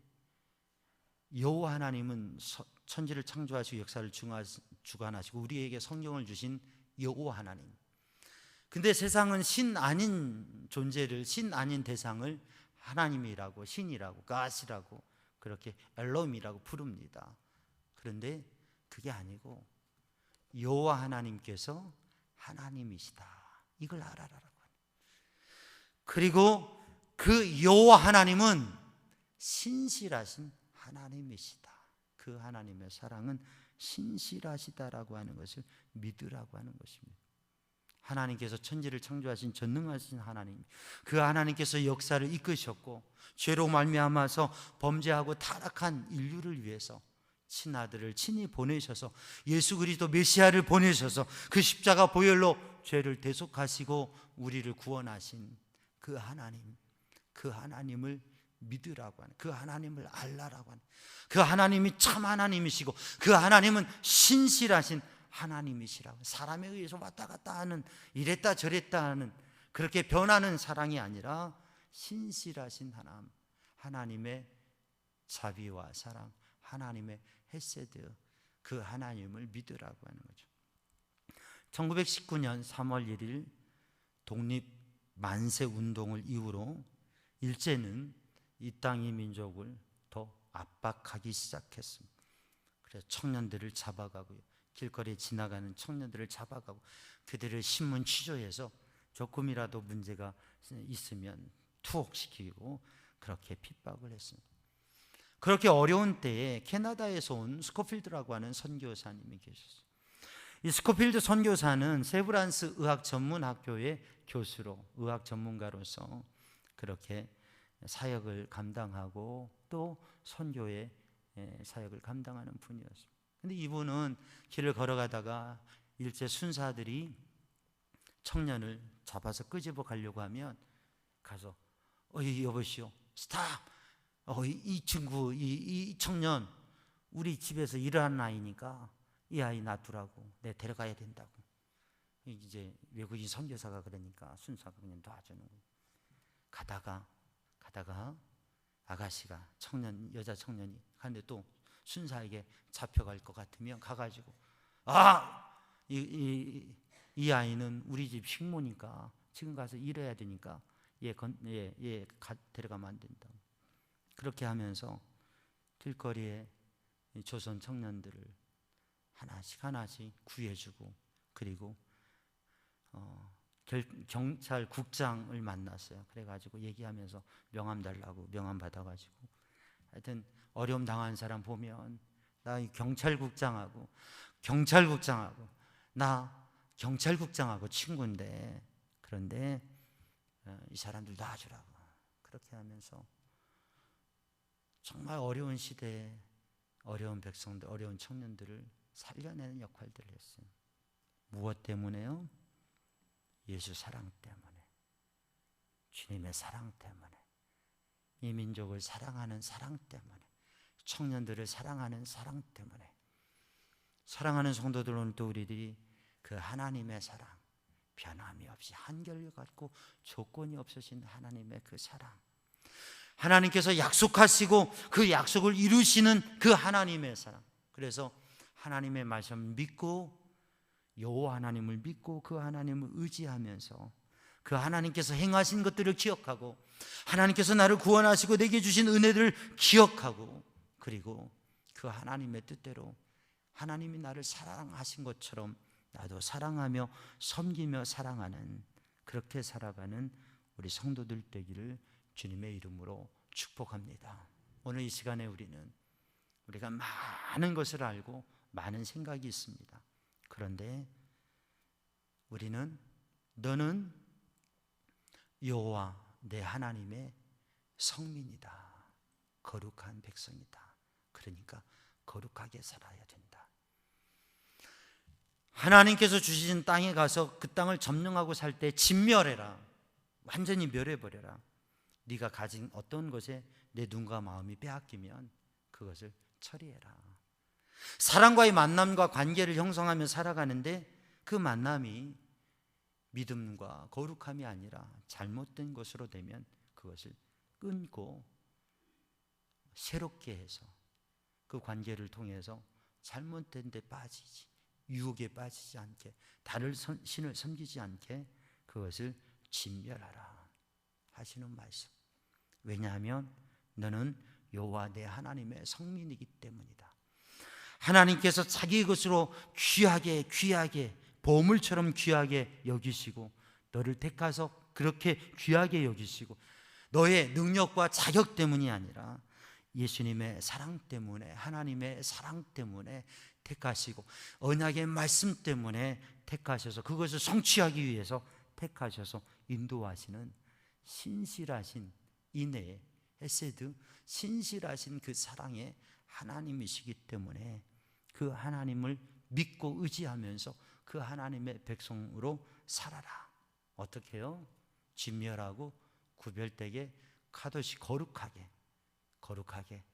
여호와 하나님은 천지를 창조하시고 역사를 주관하시고 우리에게 성경을 주신 여호와 하나님. 근데 세상은 신 아닌 존재를, 신 아닌 대상을 하나님이라고, 신이라고, 가시라고, 그렇게 엘롬이라고 부릅니다. 그런데 그게 아니고 여호와 하나님께서 하나님이시다, 이걸 알아라라고 합니다. 그리고 그 여호와 하나님은 신실하신 하나님이시다. 그 하나님의 사랑은 신실하시다라고 하는 것을 믿으라고 하는 것입니다. 하나님께서 천지를 창조하신 전능하신 하나님, 그 하나님께서 역사를 이끄셨고 죄로 말미암아서 범죄하고 타락한 인류를 위해서 친아들을 친히 보내셔서 예수 그리스도 메시아를 보내셔서 그 십자가 보혈로 죄를 대속하시고 우리를 구원하신 그 하나님, 그 하나님을 믿으라고 하는, 그 하나님을 알라라고 하는, 그 하나님이 참 하나님이시고 그 하나님은 신실하신 하나님이시라고. 사람에 의해서 왔다 갔다 하는, 이랬다 저랬다 하는, 그렇게 변하는 사랑이 아니라 신실하신 하나님의 자비와 사랑, 하나님의 헤세드, 그 하나님을 믿으라고 하는 거죠. 1919년 3월 1일 독립 만세 운동을 이후로 일제는 이 땅의 민족을 더 압박하기 시작했습니다. 그래서 청년들을 잡아가고요, 길거리에 지나가는 청년들을 잡아가고 그들을 신문 취조해서 조금이라도 문제가 있으면 투옥시키고 그렇게 핍박을 했습니다. 그렇게 어려운 때에 캐나다에서 온 스코필드라고 하는 선교사님이 계셨어요. 이 스코필드 선교사는 세브란스 의학 전문 학교의 교수로, 의학 전문가로서 그렇게 사역을 감당하고 또 선교의 사역을 감당하는 분이었습니다. 근데 이분은 길을 걸어가다가 일제 순사들이 청년을 잡아서 끄집어 가려고 하면 가서 여보시오, 스탑! 이 친구, 이 청년 우리 집에서 일하는 아이니까 이 아이 놔두라고, 내 데려가야 된다고. 이제 외국인 선교사가 그러니까 순사가 그냥 놔주는 거예요. 가다가 아가씨가 여자 청년이 가는데 또 순사에게 잡혀갈 것 같으면 가가지고 이 아이는 우리 집 식모니까 지금 가서 일해야 되니까 얘 데려가면 안 된다. 그렇게 하면서 길거리에 조선 청년들을 하나씩 구해주고, 그리고 경찰국장을 만났어요. 그래가지고 얘기하면서 명함 달라고 명함 받아가지고, 하여튼 어려움 당한 사람 보면 나 경찰국장하고 나 경찰국장하고 친구인데, 그런데 이 사람들 놔주라고. 그렇게 하면서 정말 어려운 시대에 어려운 백성들, 어려운 청년들을 살려내는 역할들을 했어요. 무엇 때문에요? 예수 사랑 때문에, 주님의 사랑 때문에, 이 민족을 사랑하는 사랑 때문에, 청년들을 사랑하는 사랑 때문에. 사랑하는 성도들, 오늘 또 우리들이 그 하나님의 사랑, 변함이 없이 한결같고 조건이 없으신 하나님의 그 사랑, 하나님께서 약속하시고 그 약속을 이루시는 그 하나님의 사랑. 그래서 하나님의 말씀을 믿고, 여호와 하나님을 믿고 그 하나님을 의지하면서 그 하나님께서 행하신 것들을 기억하고, 하나님께서 나를 구원하시고 내게 주신 은혜들을 기억하고, 그리고 그 하나님의 뜻대로 하나님이 나를 사랑하신 것처럼 나도 사랑하며 섬기며 사랑하는, 그렇게 살아가는 우리 성도들 되기를 주님의 이름으로 축복합니다. 오늘 이 시간에 우리가 많은 것을 알고 많은 생각이 있습니다. 그런데 너는 여호와 내 하나님의 성민이다, 거룩한 백성이다. 그러니까 거룩하게 살아야 된다. 하나님께서 주신 땅에 가서 그 땅을 점령하고 살 때 진멸해라, 완전히 멸해버려라. 네가 가진 어떤 것에 내 눈과 마음이 빼앗기면 그것을 처리해라. 사람과의 만남과 관계를 형성하며 살아가는데 그 만남이 믿음과 거룩함이 아니라 잘못된 것으로 되면 그것을 끊고 새롭게 해서 그 관계를 통해서 잘못된 데 빠지지, 유혹에 빠지지 않게, 다른 신을 섬기지 않게 그것을 진멸하라 하시는 말씀. 왜냐하면 너는 여호와 내 하나님의 성민이기 때문이다. 하나님께서 자기 것으로 귀하게 보물처럼 귀하게 여기시고, 너를 택하서 그렇게 귀하게 여기시고, 너의 능력과 자격 때문이 아니라 예수님의 사랑 때문에, 하나님의 사랑 때문에 택하시고, 언약의 말씀 때문에 택하셔서 그것을 성취하기 위해서 택하셔서 인도하시는 신실하신 인애, 헤세드, 신실하신 그 사랑의 하나님이시기 때문에 그 하나님을 믿고 의지하면서 그 하나님의 백성으로 살아라. 어떻게 해요? 진멸하고 구별되게, 카도시 거룩하게,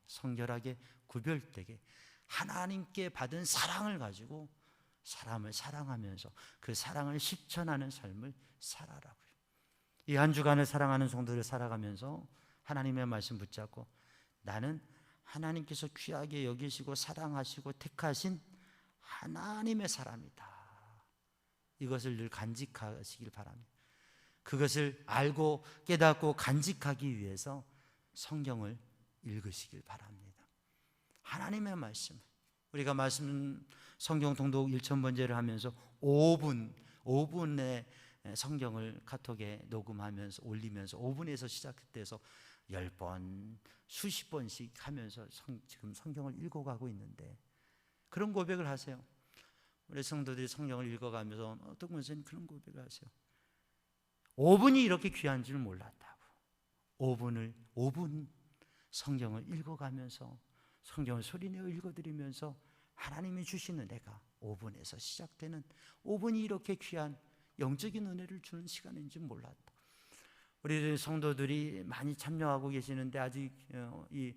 성결하게, 구별되게 하나님께 받은 사랑을 가지고 사람을 사랑하면서 그 사랑을 실천하는 삶을 살아라고요. 이 한 주간을 사랑하는 성도들 살아가면서 하나님의 말씀 붙잡고 나는 하나님께서 귀하게 여기시고 사랑하시고 택하신 하나님의 사람이다. 이것을 늘 간직하시길 바랍니다. 그것을 알고 깨닫고 간직하기 위해서 성경을 읽으시길 바랍니다. 하나님의 말씀, 우리가 말씀 성경 통독 1000번째를 하면서 5분의 성경을 카톡에 녹음하면서 올리면서 5분에서 시작돼서 10번, 수십 번씩 하면서 지금 성경을 읽어가고 있는데 그런 고백을 하세요. 우리 성도들이 성경을 읽어가면서 어떤 분은 그런 고백을 하세요. 5분이 이렇게 귀한 줄 몰랐다고. 5분 성경을 읽어가면서 성경을 소리내어 읽어드리면서 하나님이 주시는 은혜가 5분에서 시작되는 5분이 이렇게 귀한 영적인 은혜를 주는 시간인 줄 몰랐다. 우리 성도들이 많이 참여하고 계시는데 아직 이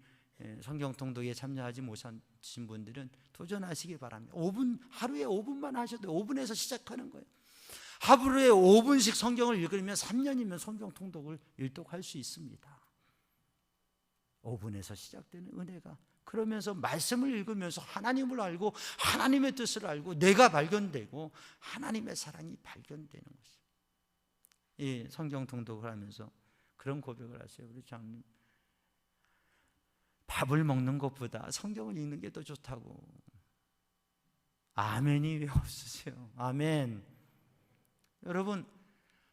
성경 통독에 참여하지 못하신 분들은 도전하시기 바랍니다. 5분, 하루에 5분만 하셔도 5분에서 시작하는 거예요. 하루에 5분씩 성경을 읽으면 3년이면 성경 통독을 일독할 수 있습니다. 5분에서 시작되는 은혜가, 그러면서 말씀을 읽으면서 하나님을 알고 하나님의 뜻을 알고 내가 발견되고 하나님의 사랑이 발견되는 것이죠. 이 성경 통독을 하면서 그런 고백을 하세요. 우리 장님, 밥을 먹는 것보다 성경을 읽는 게 더 좋다고. 아멘이 왜 없으세요? 아멘. 여러분,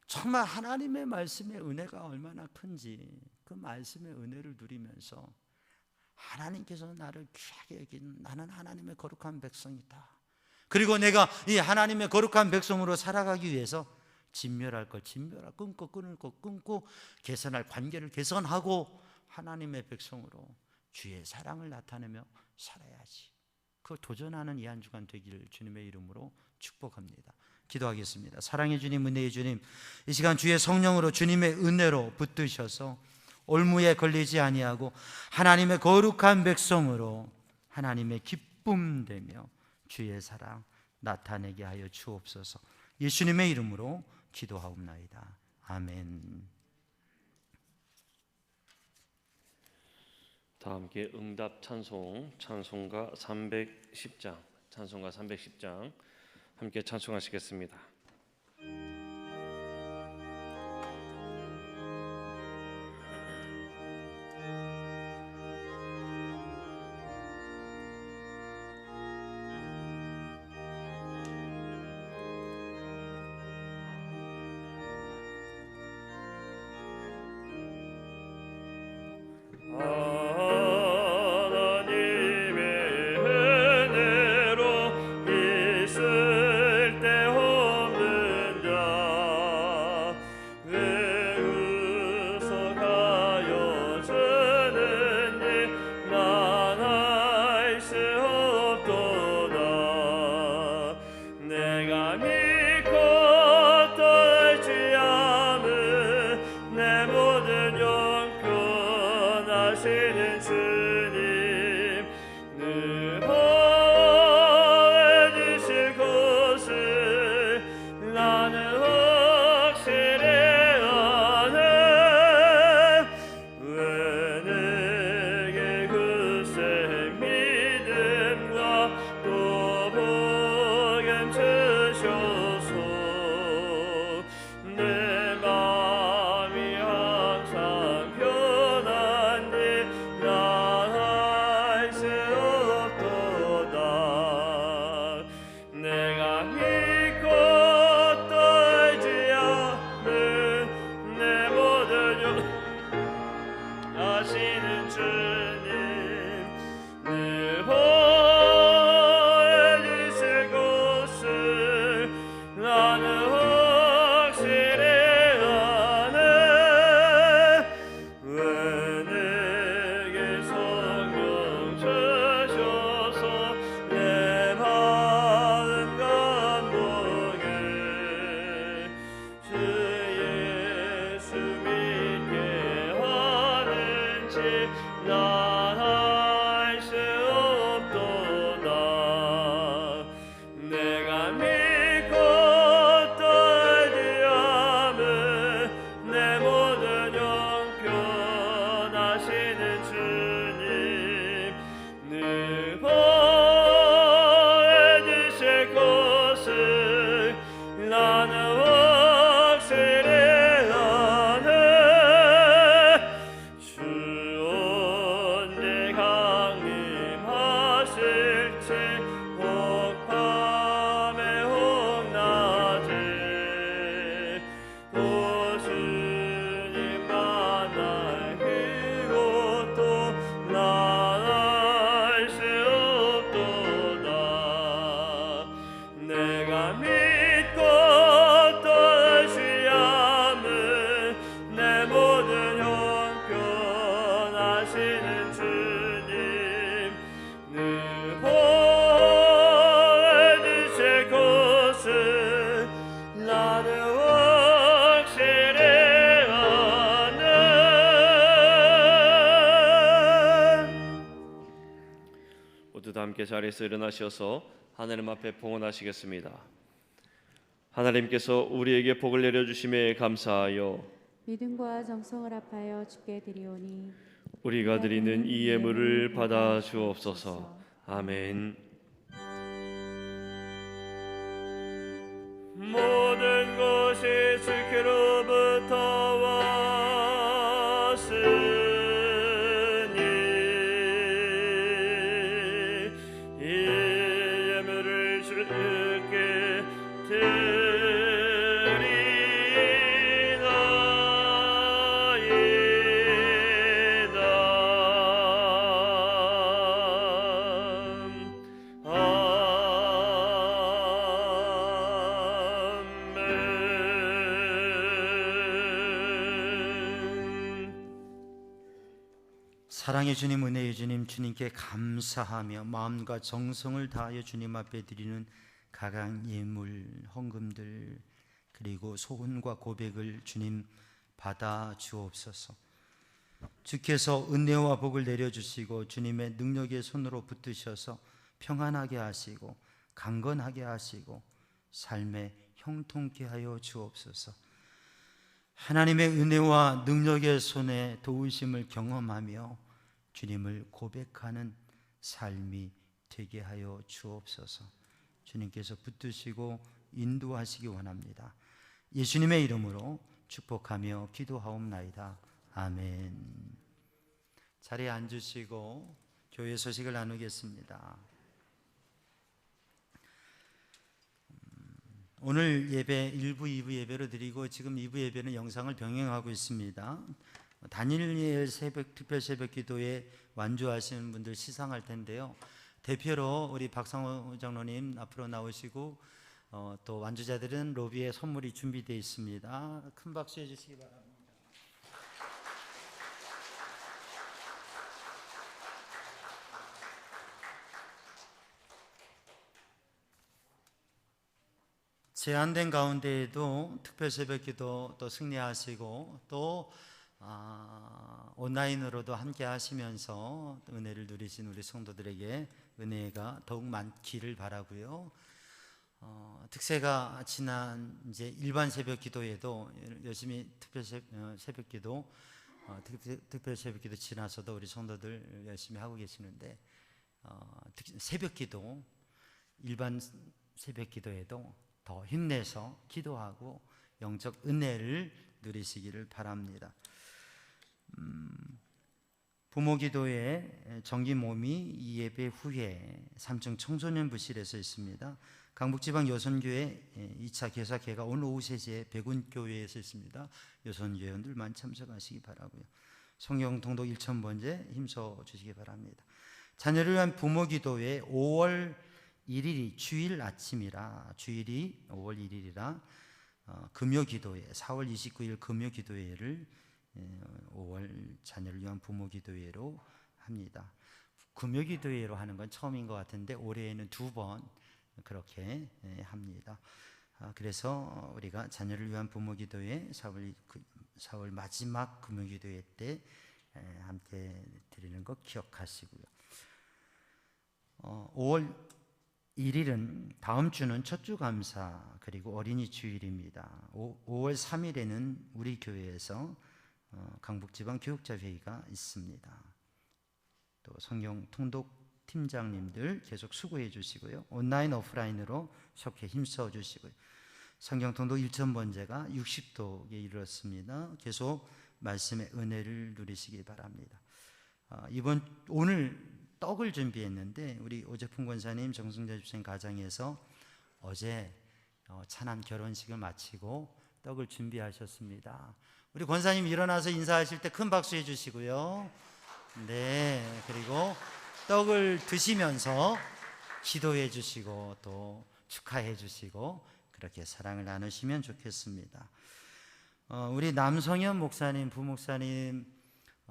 정말 하나님의 말씀의 은혜가 얼마나 큰지 그 말씀의 은혜를 누리면서 하나님께서 나를 귀하게 여기는 나는 하나님의 거룩한 백성이다. 그리고 내가 이 하나님의 거룩한 백성으로 살아가기 위해서 진멸할 걸 진멸하고 끊고 끊을 거 끊고 개선할 관계를 개선하고 하나님의 백성으로 주의 사랑을 나타내며 살아야지. 그 도전하는 이 한 주간 되기를 주님의 이름으로 축복합니다. 기도하겠습니다. 사랑의 주님, 은혜의 주님, 이 시간 주의 성령으로 주님의 은혜로 붙드셔서 올무에 걸리지 아니하고 하나님의 거룩한 백성으로 하나님의 기쁨 되며 주의 사랑 나타내게 하여 주옵소서. 예수님의 이름으로 기도하옵나이다. 아멘. 다 함께 응답 찬송, 찬송가 310장 함께 찬송하시겠습니다. 내 난 알 수 없도다. 내가 믿고 또 의지함은 내 모든 형편하시는 주님 늘 보여주실 것을 나는 확실히 아네. 주 언제 강림하실지 혹 밤에 혹 낮에 오 주님 만날 그것도 난 알 수 없도다. 내가 믿고 또 의지함은 내 모든 형편하시는 주님 늘 보여주실 것을 나는 확실히 아네. 모두 다 함께 자리에서 일어나셔서 하나님 앞에 봉헌하시겠습니다. 하나님께서 우리에게 복을 내려주심에 감사하여 믿음과 정성을 합하여 주께 드리오니 우리가 드리는 이 예물을 받아 주옵소서. 아멘. 모든 것이 주께로부터 왔으니 이 예물을 주께 사랑의 주님, 은혜의 주님, 주님께 감사하며 마음과 정성을 다하여 주님 앞에 드리는 각양 예물, 헌금들 그리고 소원과 고백을 주님 받아 주옵소서. 주께서 은혜와 복을 내려주시고 주님의 능력의 손으로 붙드셔서 평안하게 하시고 강건하게 하시고 삶에 형통케 하여 주옵소서. 하나님의 은혜와 능력의 손에 도우심을 경험하며 주님을 고백하는 삶이 되게 하여 주옵소서. 주님께서 붙드시고 인도하시기 원합니다. 예수님의 이름으로 축복하며 기도하옵나이다. 아멘. 자리에 앉으시고 교회 소식을 나누겠습니다. 오늘 예배 1부, 2부 예배로 드리고 지금 2부 예배는 영상을 병행하고 있습니다. 다니엘 새벽 특별 새벽 기도에 완주하시는 분들 시상할 텐데요. 대표로 우리 박상호 장로님 앞으로 나오시고 또 완주자들은 로비에 선물이 준비되어 있습니다. 큰 박수 해주시기 바랍니다. 제한된 가운데에도 특별 새벽기도 또 승리하시고 또 온라인으로도 함께 하시면서 은혜를 누리신 우리 성도들에게 은혜가 더욱 많기를 바라고요. 특세가 지난 이제 일반 새벽기도에도 열심히 특별 새벽기도 특별 새벽기도 지나서도 우리 성도들 열심히 하고 계시는데 새벽기도 일반 새벽기도에도 더 힘내서 기도하고 영적 은혜를 누리시기를 바랍니다. 부모기도회 정기 모임이 이 예배 후에 3층 청소년 부실에서 있습니다. 강북지방 여선교회 2차 개사회가 오늘 오후 3시에 백운교회에서 있습니다. 여선교회원들 많이 참석하시기 바라고요. 성경 통독 1000번째 힘써 주시기 바랍니다. 자녀를 위한 부모기도회 5월 1일이 주일 아침이라 주일이 5월 1일이라 금요기도회 4월 29일 금요기도회를 5월 자녀를 위한 부모기도회로 합니다. 금요기도회로 하는 건 처음인 것 같은데 올해에는 2번 그렇게 합니다. 그래서 우리가 자녀를 위한 부모기도회 4월 마지막 금요기도회 때 함께 드리는 거 기억하시고요. 5월 1일은 다음 주는 첫주 감사 그리고 어린이 주일입니다. 5월 3일에는 우리 교회에서 강북지방 교육자 회의가 있습니다. 또 성경 통독 팀장님들 계속 수고해 주시고요. 온라인 오프라인으로 속해 힘써 주시고요. 성경 통독 1,000번째가 60독에 이르렀습니다. 계속 말씀의 은혜를 누리시기 바랍니다. 오늘 떡을 준비했는데 우리 오재풍 권사님, 정승자 집사님 가정에서 어제 찬양 결혼식을 마치고 떡을 준비하셨습니다. 우리 권사님 일어나서 인사하실 때 큰 박수 해주시고요. 네, 그리고 떡을 드시면서 기도해 주시고 또 축하해 주시고 그렇게 사랑을 나누시면 좋겠습니다. 우리 남성현 목사님, 부목사님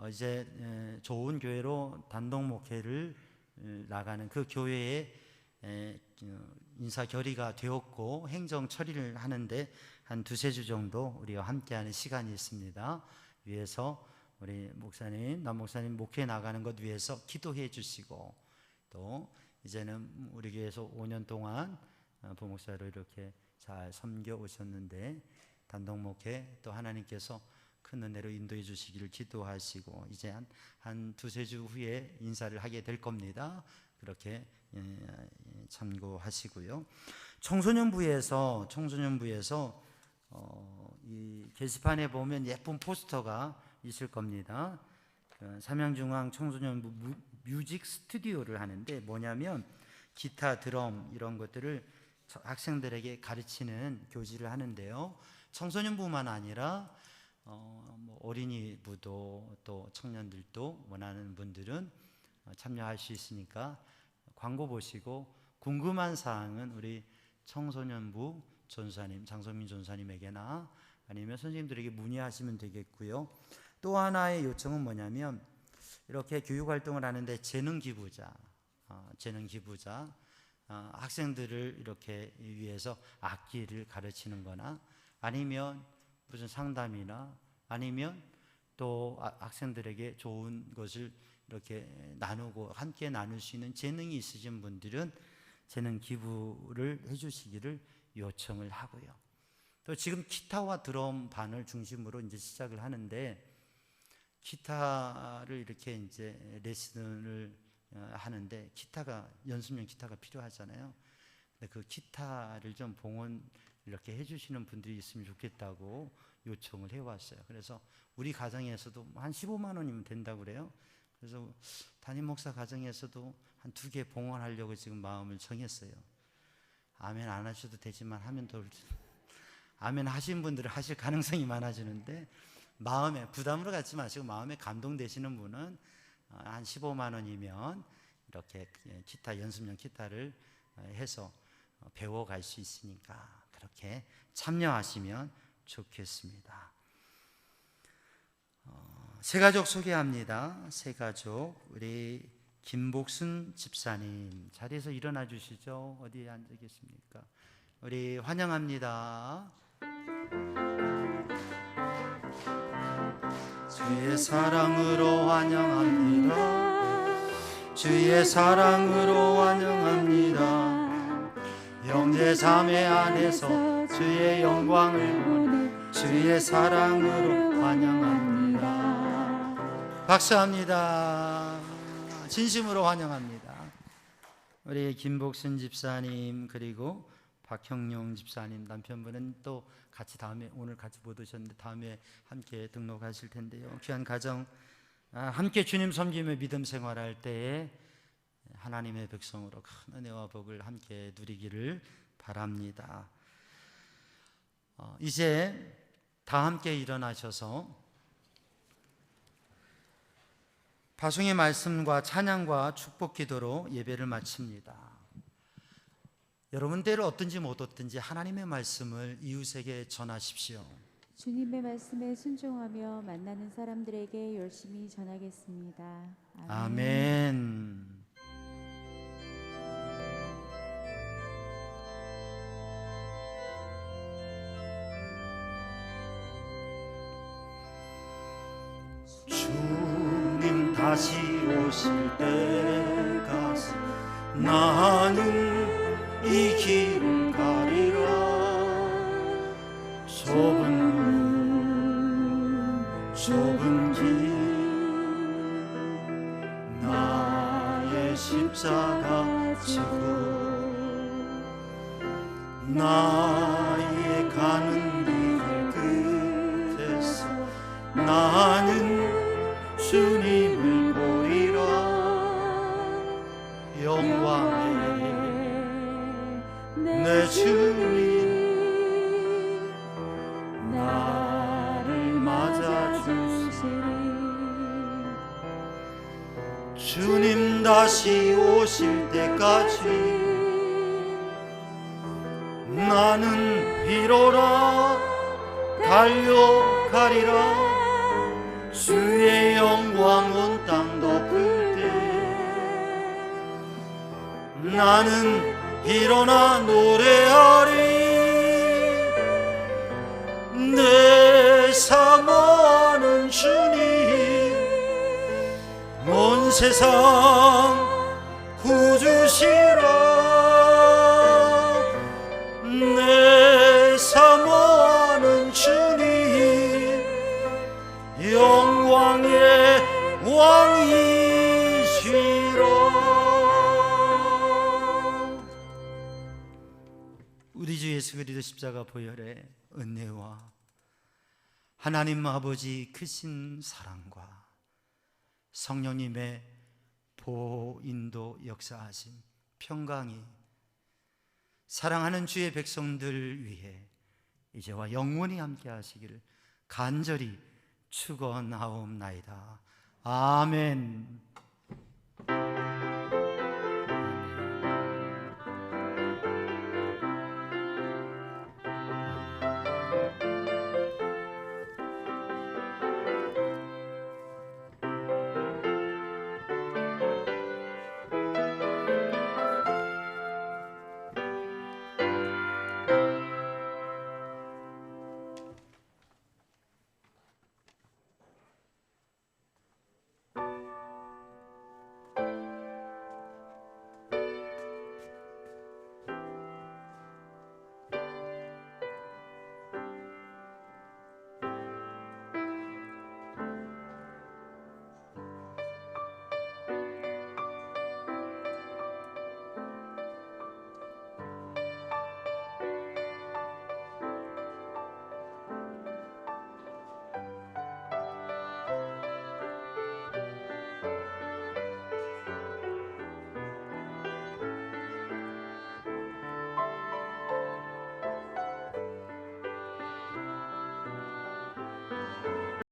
이제 좋은 교회로 단독 목회를 나가는 그 교회에 인사 결의가 되었고 행정 처리를 하는데 한 2-3주 정도 우리와 함께하는 시간이 있습니다. 위에서 우리 목사님, 남 목사님 목회 나가는 것 위해서 기도해 주시고 또 이제는 우리 교회에서 5년 동안 부목사로 이렇게 잘 섬겨 오셨는데 단독 목회 또 하나님께서 큰 은혜로 인도해 주시기를 기도하시고 이제 한 2-3주 후에 인사를 하게 될 겁니다. 그렇게 참고하시고요. 청소년부에서 이 게시판에 보면 예쁜 포스터가 있을 겁니다. 삼양중앙 청소년부 뮤직 스튜디오를 하는데 뭐냐면 기타, 드럼 이런 것들을 학생들에게 가르치는 교실을 하는데요. 청소년부만 아니라 어린이부도 또 청년들도 원하는 분들은 참여할 수 있으니까 광고 보시고 궁금한 사항은 우리 청소년부 전사님, 장성민 전사님에게나 아니면 선생님들에게 문의하시면 되겠고요. 또 하나의 요청은 뭐냐면 이렇게 교육활동을 하는데 재능 기부자 학생들을 이렇게 위해서 악기를 가르치는 거나 아니면 무슨 상담이나 아니면 또 학생들에게 좋은 것을 이렇게 나누고 함께 나눌 수 있는 재능이 있으신 분들은 재능 기부를 해주시기를 요청을 하고요. 또 지금 기타와 드럼 반을 중심으로 이제 시작을 하는데 기타를 이렇게 이제 레슨을 하는데 연습용 기타가 필요하잖아요. 근데 그 기타를 좀 봉헌 이렇게 해주시는 분들이 있으면 좋겠다고 요청을 해왔어요. 그래서 우리 가정에서도 한 15만 원이면 된다고 그래요. 그래서 담임 목사 가정에서도 한 2개 봉헌하려고 지금 마음을 정했어요. 아멘 안 하셔도 되지만 하면 더 아멘 하신 분들은 하실 가능성이 많아지는데 마음에 부담으로 갖지 마시고 마음에 감동되시는 분은 한 15만 원이면 이렇게 기타 연습용 기타를 해서 배워갈 수 있으니까 그렇게 참여하시면 좋겠습니다. 세 가족 소개합니다. 세 가족 우리 김복순 집사님 자리에서 일어나 주시죠. 어디에 앉아 계십니까? 우리 환영합니다. 주의 사랑으로 환영합니다. 주의 사랑으로 환영합니다. 형제 자매 안에서 주의 영광을 보내 주의 사랑으로 환영합니다. 박수합니다. 진심으로 환영합니다. 우리 김복순 집사님 그리고 박형용 집사님 남편분은 또 같이 다음에 오늘 같이 못 오셨는데 다음에 함께 등록하실 텐데요. 귀한 가정 함께 주님 섬기며 믿음 생활할 때에 하나님의 백성으로 큰 은혜와 복을 함께 누리기를 바랍니다. 이제 다 함께 일어나셔서 파송의 말씀과 찬양과 축복 기도로 예배를 마칩니다. 여러분들은 어떤지 못 어떤지 하나님의 말씀을 이웃에게 전하십시오. 주님의 말씀에 순종하며 만나는 사람들에게 열심히 전하겠습니다. 아멘. 주 다시 오실 때까지 나는 이 길을 가리라. 좁은 길 나의 십자가 지고 나의 가는 길 끝에서 나는 주님을 보리라. 영광의 내 주님 나를 맞아주시리. 주님 다시 오실 때까지 나는 비로라 달려가리라. 주의 영광 온 땅 덮을 때 나는 일어나 노래하리. 내 사모하는 주님 온 세상 구주시라. 내 사모하는 주님 영광의 왕이시라. 우리 주 예수 그리스도 십자가 보혈의 은혜와 하나님 아버지 크신 사랑과 성령님의 보호 인도 역사하심 평강이 사랑하는 주의 백성들 위해 이제와 영원히 함께 하시기를 간절히 축원하옵나이다. 아멘.